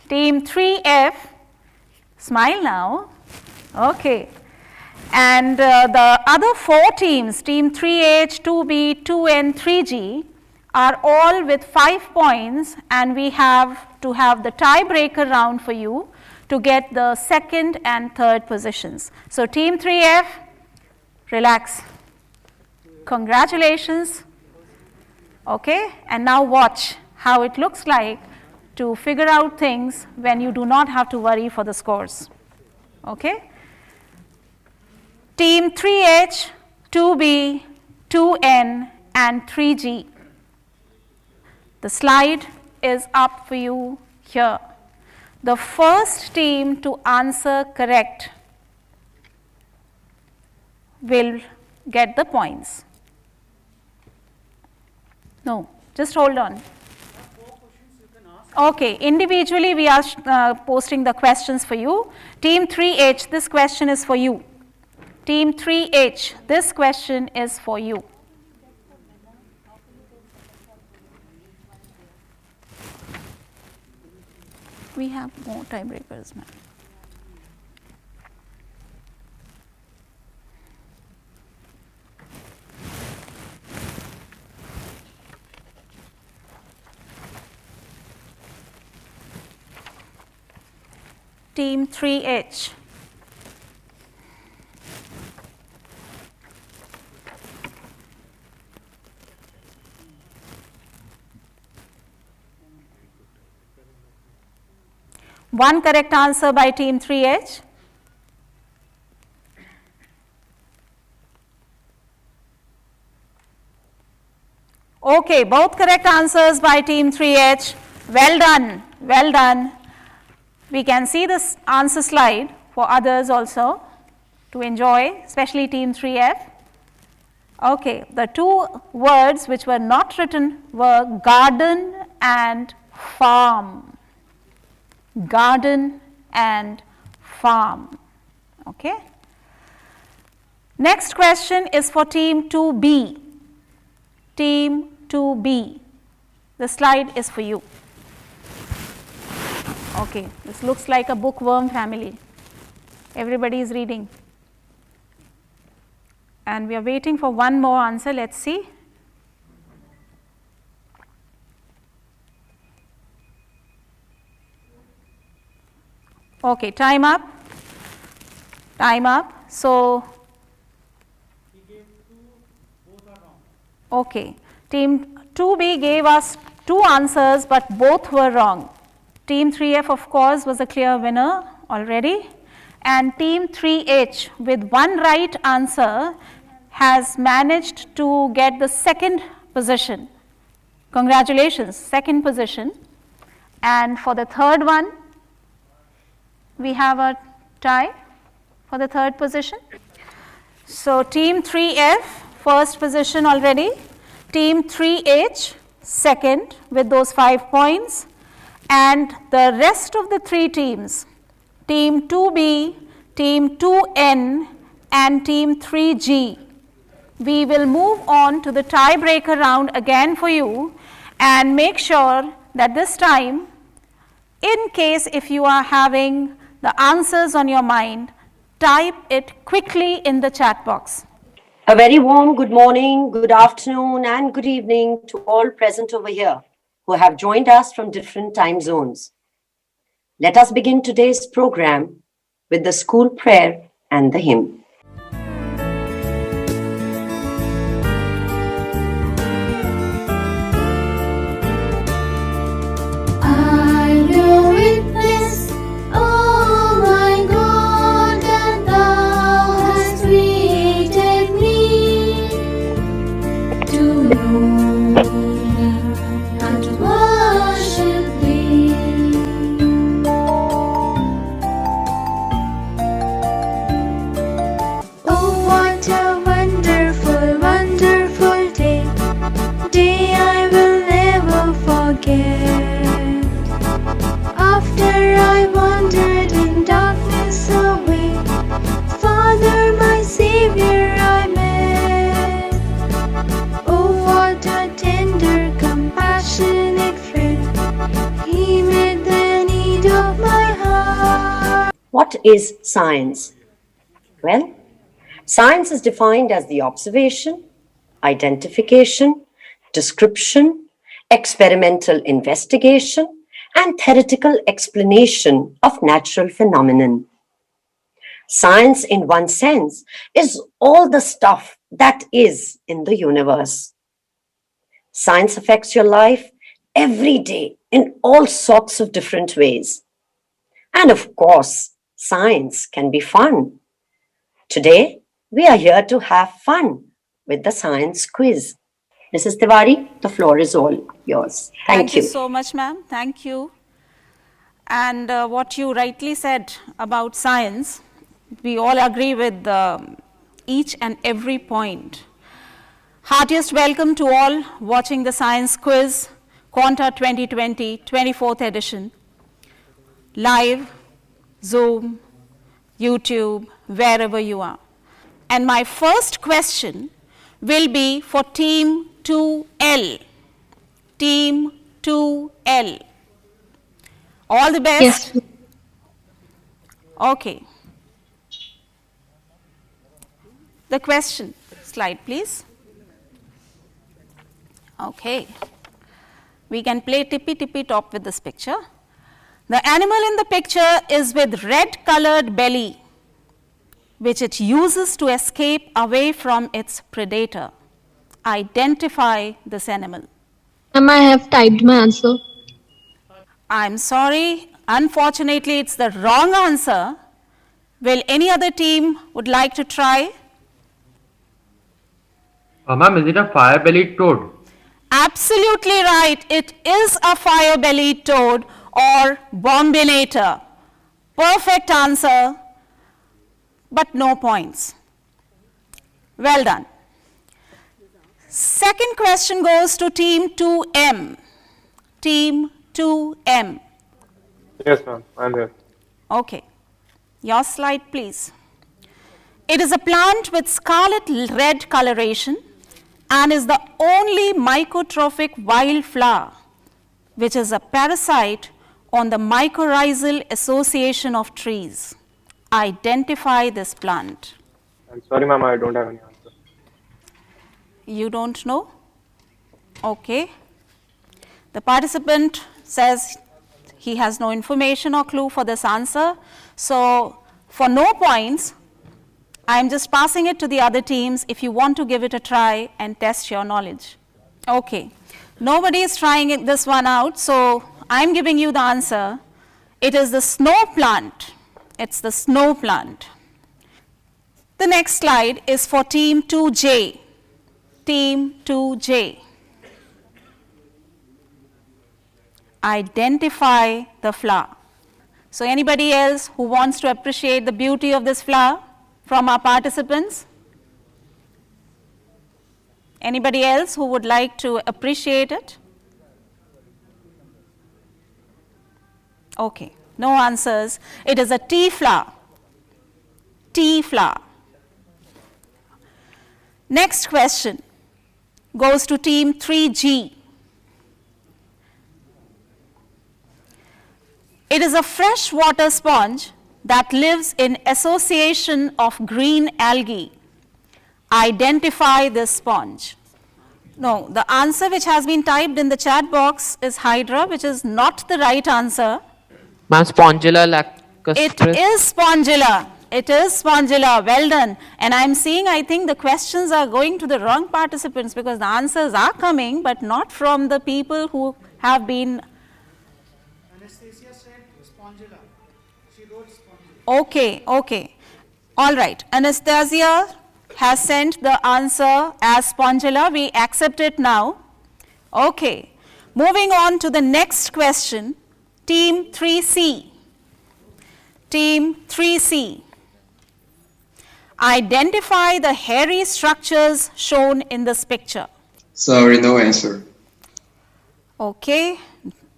Team 3F, smile now. Okay. And the other 4 teams, team 3H, 2B, 2N, 3G, are all with 5 points, and we have to have the tiebreaker round for you to get the second and third positions. So team 3F, relax. Congratulations. Okay, and now watch how it looks like to figure out things when you do not have to worry for the scores. Okay. Team 3H, 2B, 2N, and 3G. The slide is up for you here. The first team to answer correct will get the points. No, just hold on. Okay, individually we are posting the questions for you. Team 3H, this question is for you. Team 3H, this question is for you. We have more tiebreakers, ma'am. Team 3H. One correct answer by team 3H. Okay, both correct answers by team 3H. Well done, well done. We can see this answer slide for others also to enjoy, especially team 3F. Okay, the two words which were not written were garden and farm. Garden and farm. Okay. Next question is for team 2B. Team 2B. The slide is for you. Okay, this looks like a bookworm family. Everybody is reading. And we are waiting for one more answer. Let's see. Okay, time up. Time up. So, okay, team 2B gave us 2 answers, but both were wrong. Team 3F, of course, was a clear winner already. And team 3H, with 1 right answer, has managed to get the second position. Congratulations, second position. And for the third one, we have a tie for the third position. So team 3F, first position already. Team 3H, second with those 5 points. And the rest of the 3 teams, team 2B, team 2N, and team 3G, we will move on to the tiebreaker round again for you, and make sure that this time, in case if you are having the answers on your mind, type it quickly in the chat box. A very warm good morning, good afternoon, and good evening to all present over here who have joined us from different time zones. Let us begin today's program with the school prayer and the hymn. I will witness, oh my God, that Thou hast created me to know and to worship Thee. Oh, what a wonderful, wonderful day I will never forget. After I wandered in darkness away, Father, my Savior, I met. Oh, what a tender, compassionate friend. He met the need of my heart. What is science? Well, science is defined as the observation, identification, description, experimental investigation, and theoretical explanation of natural phenomenon. Science, in one sense, is all the stuff that is in the universe. Science affects your life every day in all sorts of different ways. And of course, science can be fun. Today, we are here to have fun with the science quiz. Mrs. Tiwari, the floor is all yours. Thank you. Thank you so much, ma'am. Thank you. And what you rightly said about science, we all agree with each and every point. Heartiest welcome to all watching the Science Quiz, Quanta 2020, 24th edition. Live, Zoom, YouTube, wherever you are. And my first question will be for Team 2L. Team 2L. All the best? Yes. Okay. The question, slide please. Okay. We can play tippy tippy top with this picture. The animal in the picture is with red colored belly, which it uses to escape away from its predator. Identify this animal. I have typed my answer. I'm sorry, unfortunately it's the wrong answer. Will any other team would like to try? Ma'am, is it a fire-bellied toad? Absolutely right, it is a fire-bellied toad or bombinator. Perfect answer, but no points. Well done. Second question goes to Team 2M. Team 2M. Yes, ma'am. I'm here. Okay. Your slide, please. It is a plant with scarlet red coloration and is the only mycotrophic wild flower, which is a parasite on the mycorrhizal association of trees. Identify this plant. I'm sorry, ma'am. I don't have any answer. You don't know? Okay. The participant says he has no information or clue for this answer. So, for no points, I am just passing it to the other teams if you want to give it a try and test your knowledge. Okay. Nobody is trying this one out, so I am giving you the answer. It is the snow plant. It's the snow plant. The next slide is for Team 2J. Team 2J. Identify the flower. So anybody else who wants to appreciate the beauty of this flower from our participants? Anybody else who would like to appreciate it? Okay, no answers. It is a tea flower. Tea flower. Next question goes to Team 3G. It is a freshwater sponge that lives in association of green algae. Identify this sponge. No, the answer which has been typed in the chat box is Hydra, which is not the right answer. Ma'am, Spongilla lacustris. It is Spongilla. It is Spongilla. Well done. And I'm seeing, I think the questions are going to the wrong participants because the answers are coming, but not from the people who have been. Anastasia said Spongilla. She wrote Spongilla. Okay, okay. All right. Anastasia has sent the answer as Spongilla. We accept it now. Okay. Moving on to the next question. Team 3C. Team 3C. Identify the hairy structures shown in this picture. Sorry, no answer. Okay.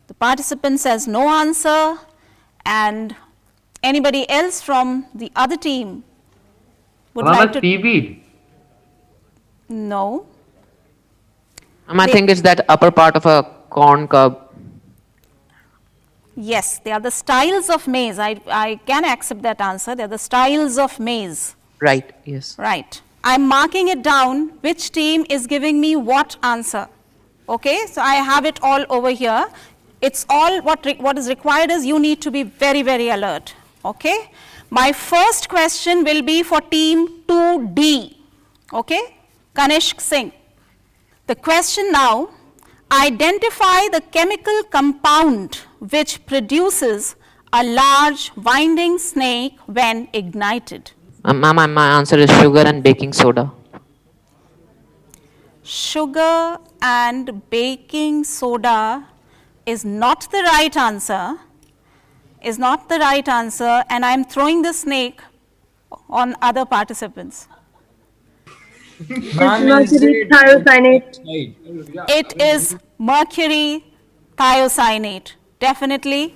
The participant says no answer. And anybody else from the other team would like to? Seaweed. No. I think it's that upper part of a corn cob. Yes, they are the styles of maize. I can accept that answer. They are the styles of maize. Right, yes. Right. I'm marking it down. Which team is giving me what answer? Okay, so I have it all over here. It's all what is required is you need to be very, very alert. Okay, my first question will be for team 2D. Okay, Kanishk Singh. The question now, identify the chemical compound which produces a large winding snake when ignited. Ma'am, my answer is sugar and baking soda. Sugar and baking soda is not the right answer, and I am throwing the snake on other participants. Mercury thiocyanate. It is mercury thiocyanate, definitely.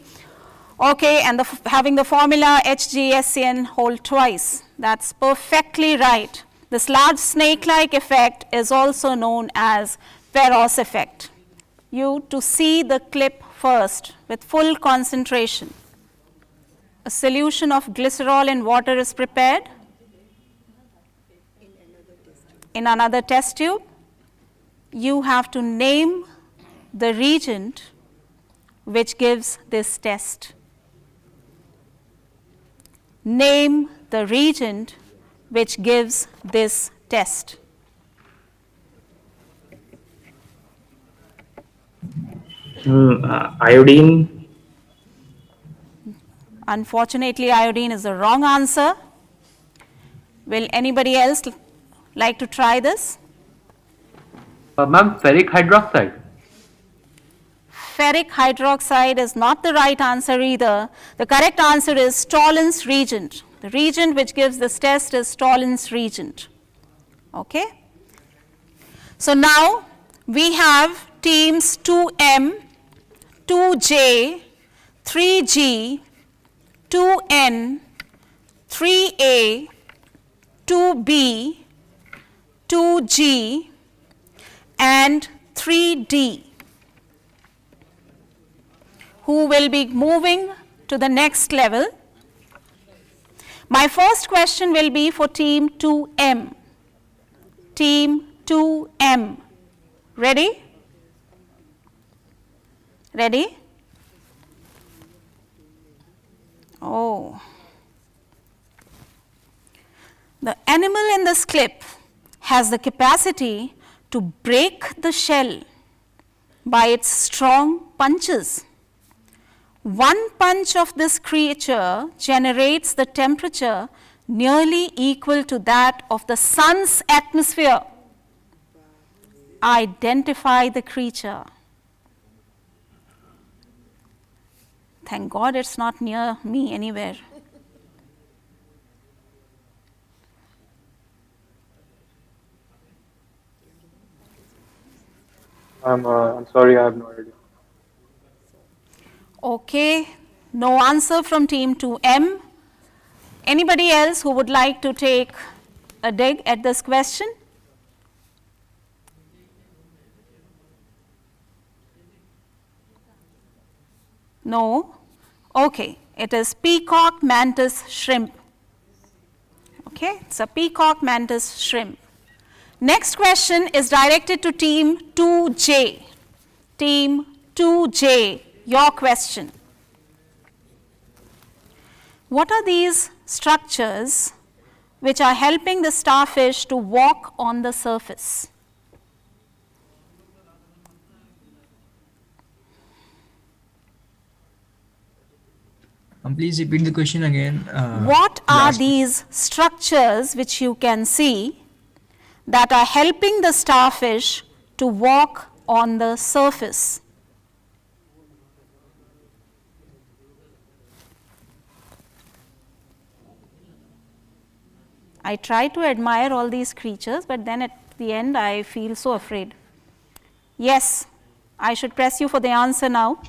Okay, and having the formula HgSCN whole twice. That's perfectly right. This large snake-like effect is also known as Peros effect. You to see the clip first with full concentration. A solution of glycerol in water is prepared in another test tube. You have to name the reagent which gives this test. Name the reagent which gives this test. Iodine. Unfortunately, iodine is the wrong answer. Will anybody else like to try this? Ma'am, ferric hydroxide. Ferric hydroxide is not the right answer either. The correct answer is Stollen's reagent. The reagent which gives this test is Stollen's reagent. Okay? So now we have teams 2M, 2J, 3G, 2N, 3A, 2B, 2G, and 3D, who will be moving to the next level. My first question will be for team 2M. Team 2M. Ready? Ready? Oh. The animal in this clip has the capacity to break the shell by its strong punches. One punch of this creature generates the temperature nearly equal to that of the sun's atmosphere. Identify the creature. Thank God it's not near me anywhere. I'm sorry, I have no idea. Okay, no answer from team 2M. Anybody else who would like to take a dig at this question? No? Okay, it is peacock mantis shrimp. Okay, it's a peacock mantis shrimp. Next question is directed to team 2J. Team 2J, your question. What are these structures which are helping the starfish to walk on the surface? Please repeat the question again. What are these structures which you can see that are helping the starfish to walk on the surface? I try to admire all these creatures, but then at the end I feel so afraid. Yes, I should press you for the answer now.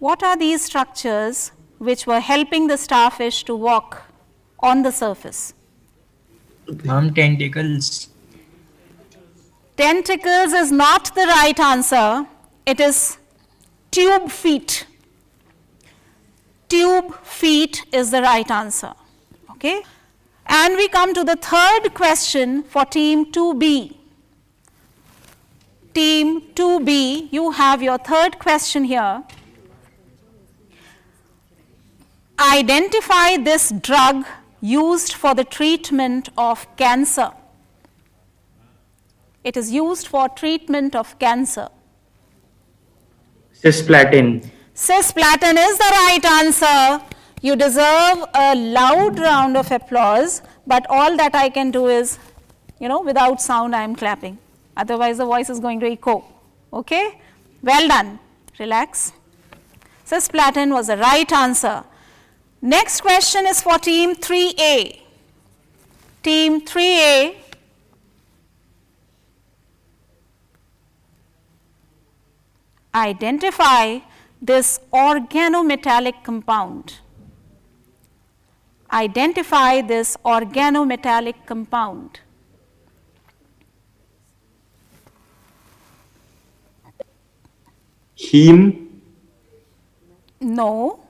What are these structures which were helping the starfish to walk on the surface? Tentacles. Tentacles is not the right answer. It is tube feet. Tube feet is the right answer. Okay? And we come to the third question for team 2B. Team 2B, you have your third question here. Identify this drug used for the treatment of cancer. It is used for treatment of cancer. Cisplatin. Cisplatin is the right answer. You deserve a loud round of applause, but all that I can do is, without sound I am clapping. Otherwise the voice is going to echo. Okay? Well done. Relax. Cisplatin was the right answer. Next question is for team 3A. Team 3A. Identify this organometallic compound. Identify this organometallic compound. Heme. No,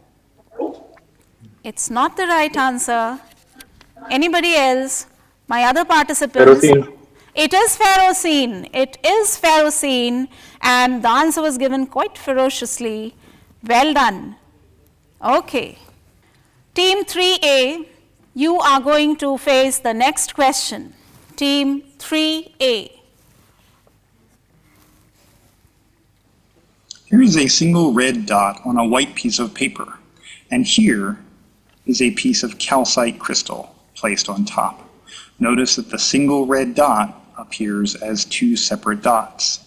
it's not the right answer. Anybody else? My other participants? Ferrocene. It is ferrocene. It is ferrocene, and the answer was given quite ferociously. Well done. Okay. Team 3A, you are going to face the next question. Team 3A. Here is a single red dot on a white piece of paper, and here is a piece of calcite crystal placed on top. Notice that the single red dot appears as two separate dots.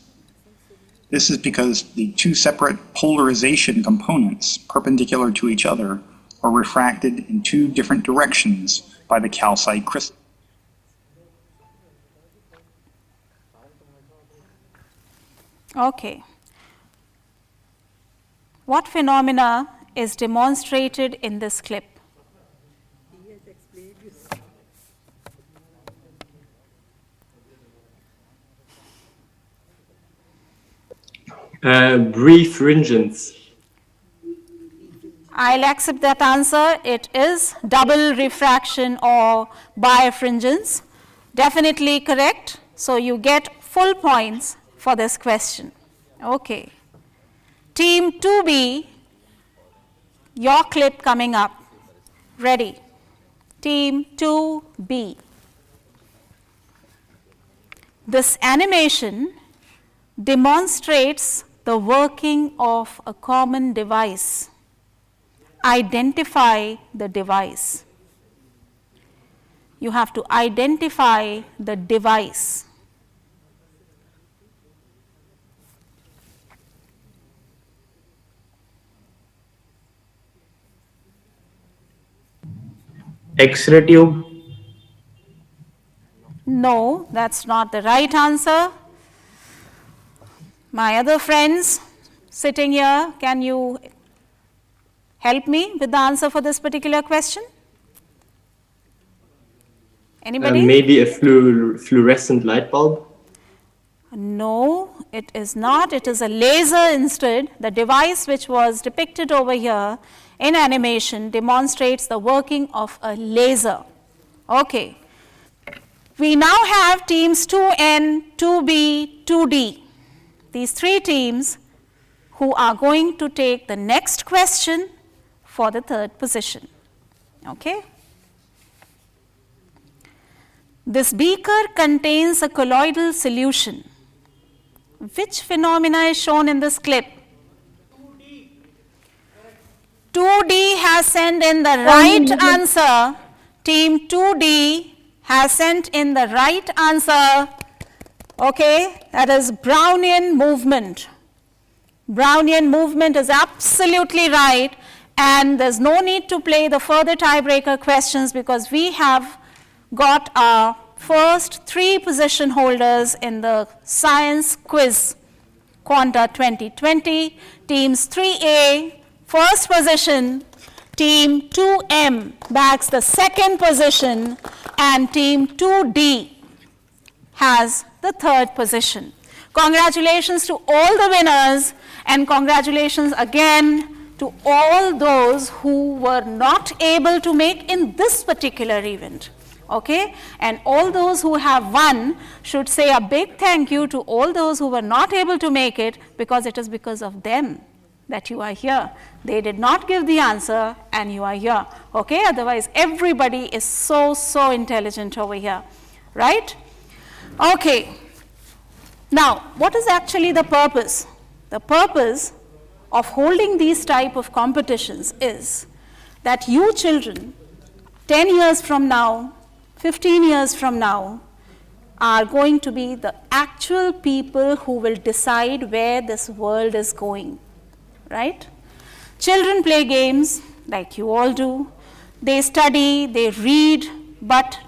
This is because the two separate polarization components perpendicular to each other are refracted in two different directions by the calcite crystal. Okay. What phenomena is demonstrated in this clip? Birefringence. I'll accept that answer. It is double refraction or birefringence. Definitely correct. So you get full points for this question. Okay. Team 2B, your clip coming up. Ready? Team 2B. This animation demonstrates the working of a common device. Identify the device. You have to identify the device. X-ray tube. No, that's not the right answer. My other friends sitting here, can you help me with the answer for this particular question? Anybody? Maybe a fluorescent light bulb. No, it is not. It is a laser instead. The device which was depicted over here in animation demonstrates the working of a laser. Okay. We now have teams 2N, 2B, 2D. These three teams who are going to take the next question for the third position. Okay? This beaker contains a colloidal solution. Which phenomena is shown in this clip? 2D has sent in the right answer. Team 2D has sent in the right answer. Okay, that is Brownian movement. Brownian movement is absolutely right, and there's no need to play the further tiebreaker questions because we have got our first three position holders in the science quiz Quanta 2020. Teams 3A, first position. Team 2M bags the second position, and Team 2D has the third position. Congratulations to all the winners, and congratulations again to all those who were not able to make in this particular event. Okay, and all those who have won should say a big thank you to all those who were not able to make it, because it is because of them that you are here. They did not give the answer and you are here. Okay, otherwise everybody is so intelligent over here, right? Okay, now what is actually the purpose? The purpose of holding these type of competitions is that you children 10 years from now, 15 years from now, are going to be the actual people who will decide where this world is going, right? Children play games like you all do. They study, they read, but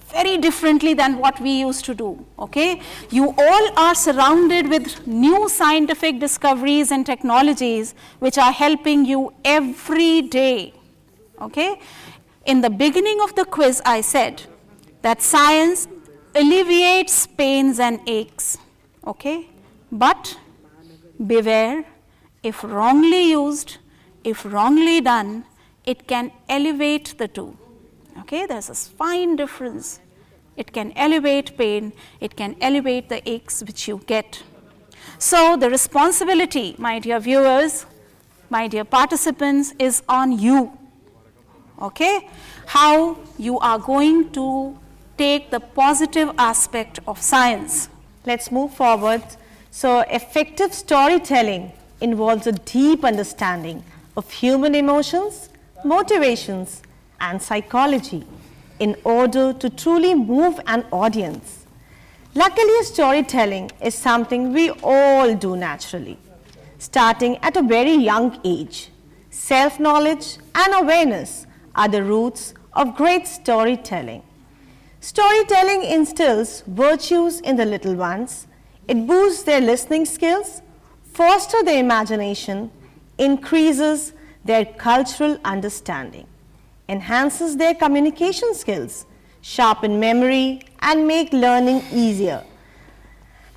very differently than what we used to do, okay? You all are surrounded with new scientific discoveries and technologies which are helping you every day, okay? In the beginning of the quiz, I said that science alleviates pains and aches, okay? But beware, if wrongly used, if wrongly done, it can elevate the two, okay? There's a fine difference. It can elevate pain, it can elevate the aches which you get. So the responsibility, my dear viewers, my dear participants, is on you. Okay, how you are going to take the positive aspect of science. Let's move forward. So effective storytelling involves a deep understanding of human emotions, motivations, and psychology in order to truly move an audience. Luckily, storytelling is something we all do naturally, starting at a very young age. Self-knowledge and awareness are the roots of great storytelling. Storytelling instills virtues in the little ones. It boosts their listening skills, fosters their imagination, increases their cultural understanding, enhances their communication skills, sharpen memory, and make learning easier.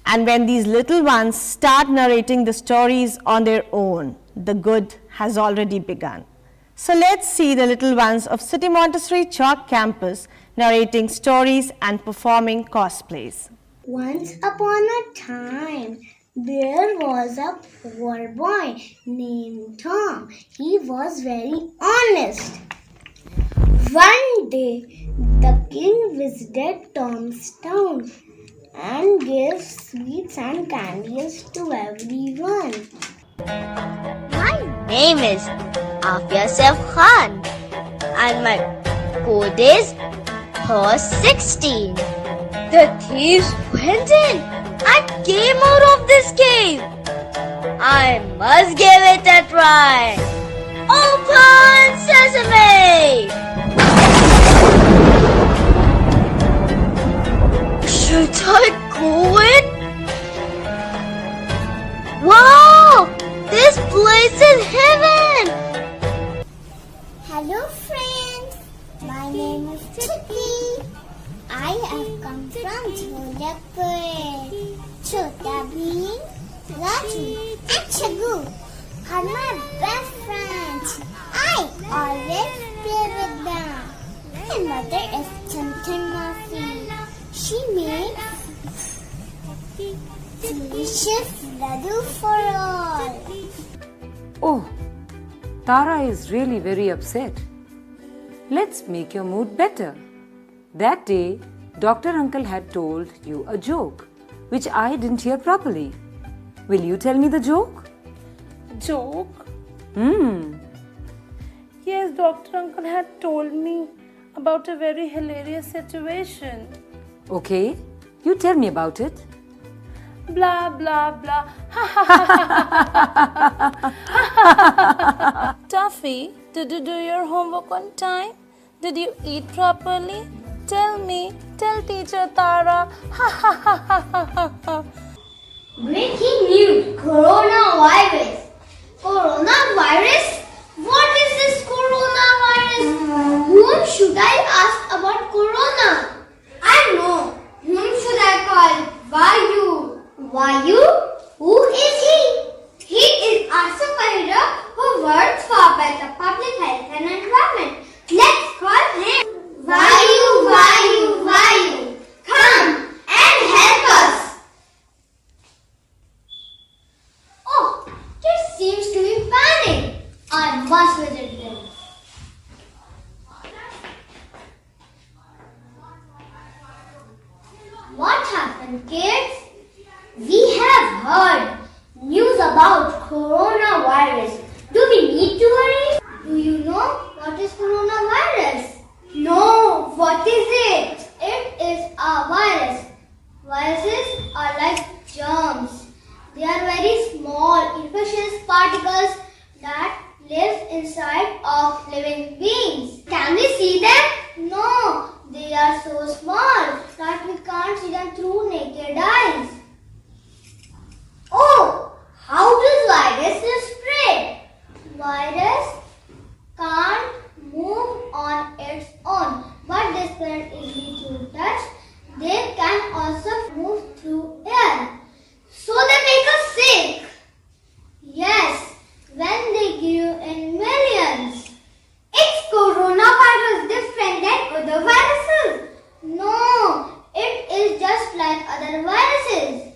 And when these little ones start narrating the stories on their own, the good has already begun. So let's see the little ones of City Montessori Chalk Campus narrating stories and performing cosplays. Once upon a time, there was a poor boy named Tom. He was very honest. One day, the king visited Tom's town and gave sweets and candies to everyone. My name is Afia Saif Khan and my code is HOS16. The thieves went in and came out of this cave. I must give it a try. Open sesame! Should I go in? Wow! This place is heaven! Hello friends, my name is Chitti. I have come from Jodhpur. Chota Bheem, Raju and Chagu are my best friends. I always play with them. My mother is Chantan Masi. She makes delicious laddu for all. Oh, Tara is really very upset. Let's make your mood better. That day, Dr. Uncle had told you a joke, which I didn't hear properly. Will you tell me the joke? Joke? Hmm. Yes, Dr. Uncle had told me about a very hilarious situation. Okay, you tell me about it. Blah, blah, blah. Ha ha ha ha. Tuffy, did you do your homework on time? Did you eat properly? Tell me, tell teacher Tara. Ha ha ha ha ha ha. Breaking news, coronavirus. Coronavirus? What is this coronavirus? Whom should I ask about corona? I know. Whom should I call? Vayu. Vayu? Who is he? He is our superhero who works for better public health and environment. Let's call him. Vayu, come and help us. Oh, there seems to be panic. I must visit them. What happened, kids? We have heard news about coronavirus. Do we need to worry? Do you know what is coronavirus? No, what is it? It is a virus. Viruses are like germs. They are very small, infectious particles that live inside of living beings. Can we see them? No, they are so small that we can't see them through naked eyes. Oh, how does viruses spread? Virus can't move on its own, but they spread easily through touch. They can also move through air. So they make us sick. Yes, when they grew in millions. Is coronavirus different than other viruses? No, it is just like other viruses.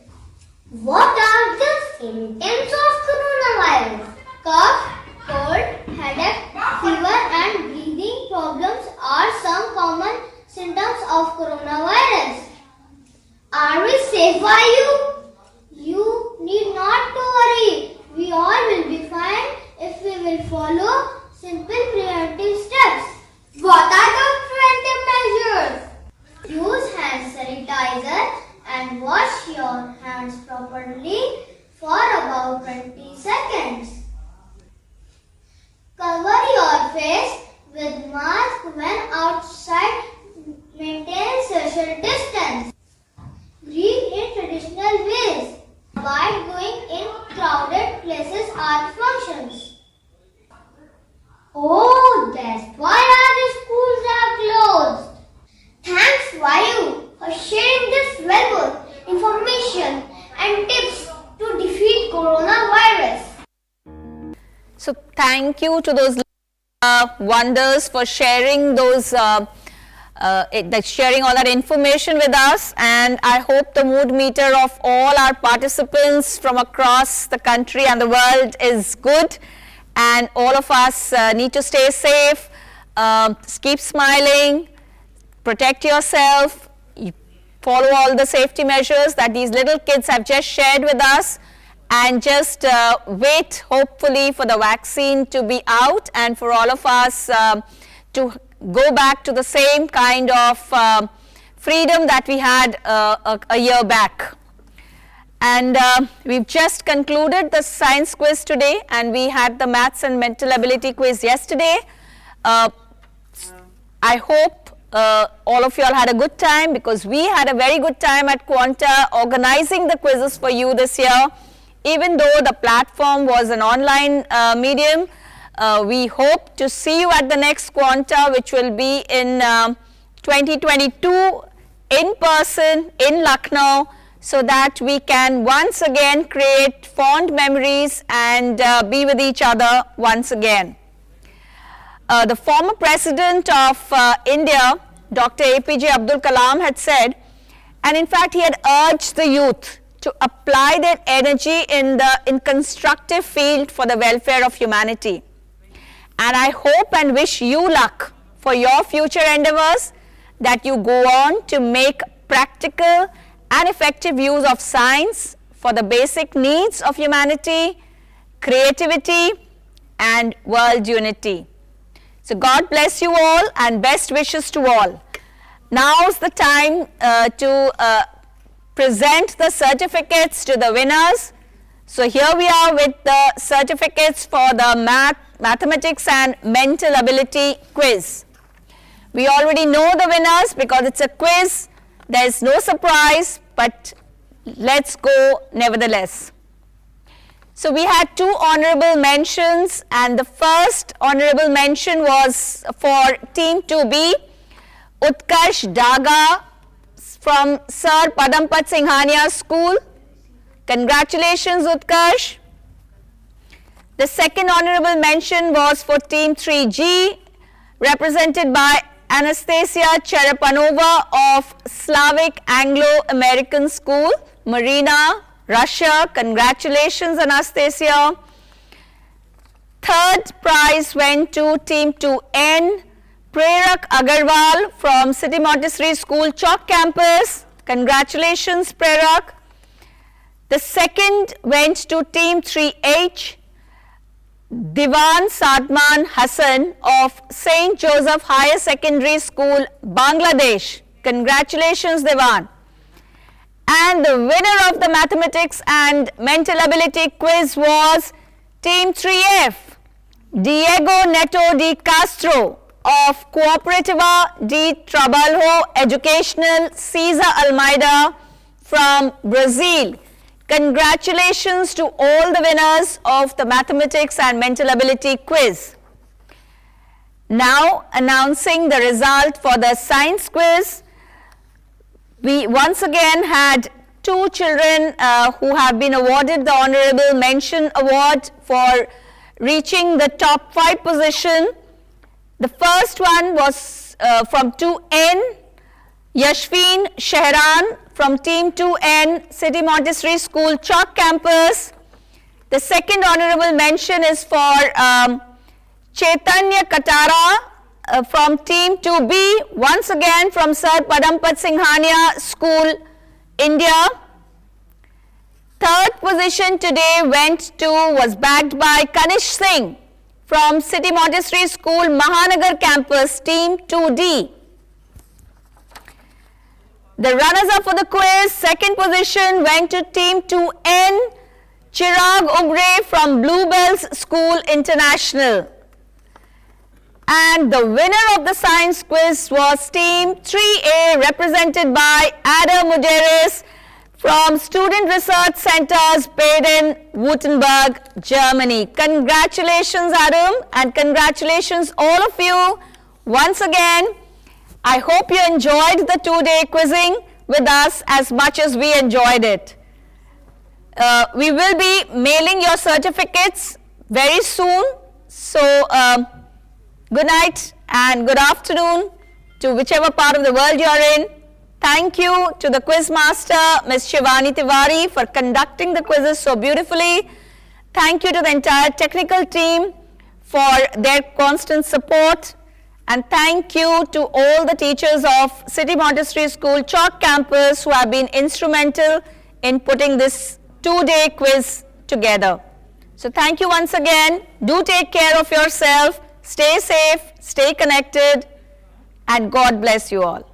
What are the symptoms of coronavirus? Cough, cold, headache, fever and breathing problems are some common symptoms of coronavirus. Are we safe, Vayu? You need not to worry. We all will be fine if we will follow simple preventive steps. What are the preventive measures? Use hand sanitizer and wash your hands properly for about 20 seconds. Cover your face with mask when outside. Maintain social distance. Greet in traditional ways. Avoid going in crowded places or functions. Oh, that's why our schools are closed. Thanks, Vayu, for sharing this valuable information and tips to defeat coronavirus. So thank you to those wonders for sharing those sharing all that information with us, and I hope the mood meter of all our participants from across the country and the world is good, and all of us need to stay safe, keep smiling, protect yourself, follow all the safety measures that these little kids have just shared with us, and just wait hopefully for the vaccine to be out and for all of us to go back to the same kind of freedom that we had a year back. And we've just concluded the science quiz today, and we had the maths and mental ability quiz yesterday. I hope all of you all had a good time, because we had a very good time at Quanta organizing the quizzes for you this year. Even though the platform was an online medium, we hope to see you at the next Quanta, which will be in 2022 in person in Lucknow, so that we can once again create fond memories and be with each other once again. The former President of India, Dr. APJ Abdul Kalam, had said, and in fact he had urged the youth to apply their energy in constructive field for the welfare of humanity. And I hope and wish you luck for your future endeavors, that you go on to make practical and effective use of science for the basic needs of humanity, creativity and world unity. So God bless you all and best wishes to all. Now's the time to present the certificates to the winners. So here we are with the certificates for the mathematics and mental ability quiz. We already know the winners because it's a quiz. There is no surprise, but let's go nevertheless. So we had two honorable mentions, and the first honorable mention was for Team 2B, Utkarsh Daga from Sir Padampat Singhania School. Congratulations, Utkarsh. The second honorable mention was for Team 3G, represented by Anastasia Cherepanova of Slavic Anglo-American School, Marina, Russia. Congratulations, Anastasia. Third prize went to Team 2N, Prerak Agarwal from City Montessori School, Chalk Campus. Congratulations, Prerak. The second went to Team 3H, Diwan Sadman Hassan of St. Joseph Higher Secondary School, Bangladesh. Congratulations, Diwan. And the winner of the mathematics and mental ability quiz was Team 3F, Diego Neto de Castro of Cooperativa de Trabalho Educational Cesar Almeida from Brazil. Congratulations to all the winners of the mathematics and mental ability quiz. Now announcing the result for the science quiz. We once again had two children who have been awarded the Honorable Mention Award for reaching the top 5 position. The first one was from 2N, Yashveen Shehran from Team 2N, City Montessori School, Chalk Campus. The second honorable mention is for Chaitanya Katara from Team 2B, once again from Sir Padampat Singhania School, India. Third position today was bagged by Kanish Singh from City Montessori School, Mahanagar Campus, Team 2D. The runners-up for the quiz, second position went to Team 2N, Chirag Ugre from Bluebells School International. And the winner of the science quiz was Team 3A, represented by Adam Muderis from Student Research Centers, Baden-Württemberg, Germany. Congratulations, Adam, and congratulations all of you once again. I hope you enjoyed the 2-day quizzing with us as much as we enjoyed it. We will be mailing your certificates very soon. So, good night and good afternoon to whichever part of the world you are in. Thank you to the quiz master, Ms. Shivani Tiwari, for conducting the quizzes so beautifully. Thank you to the entire technical team for their constant support. And thank you to all the teachers of City Montessori School, Chalk Campus, who have been instrumental in putting this 2-day quiz together. So thank you once again. Do take care of yourself. Stay safe, stay connected, and God bless you all.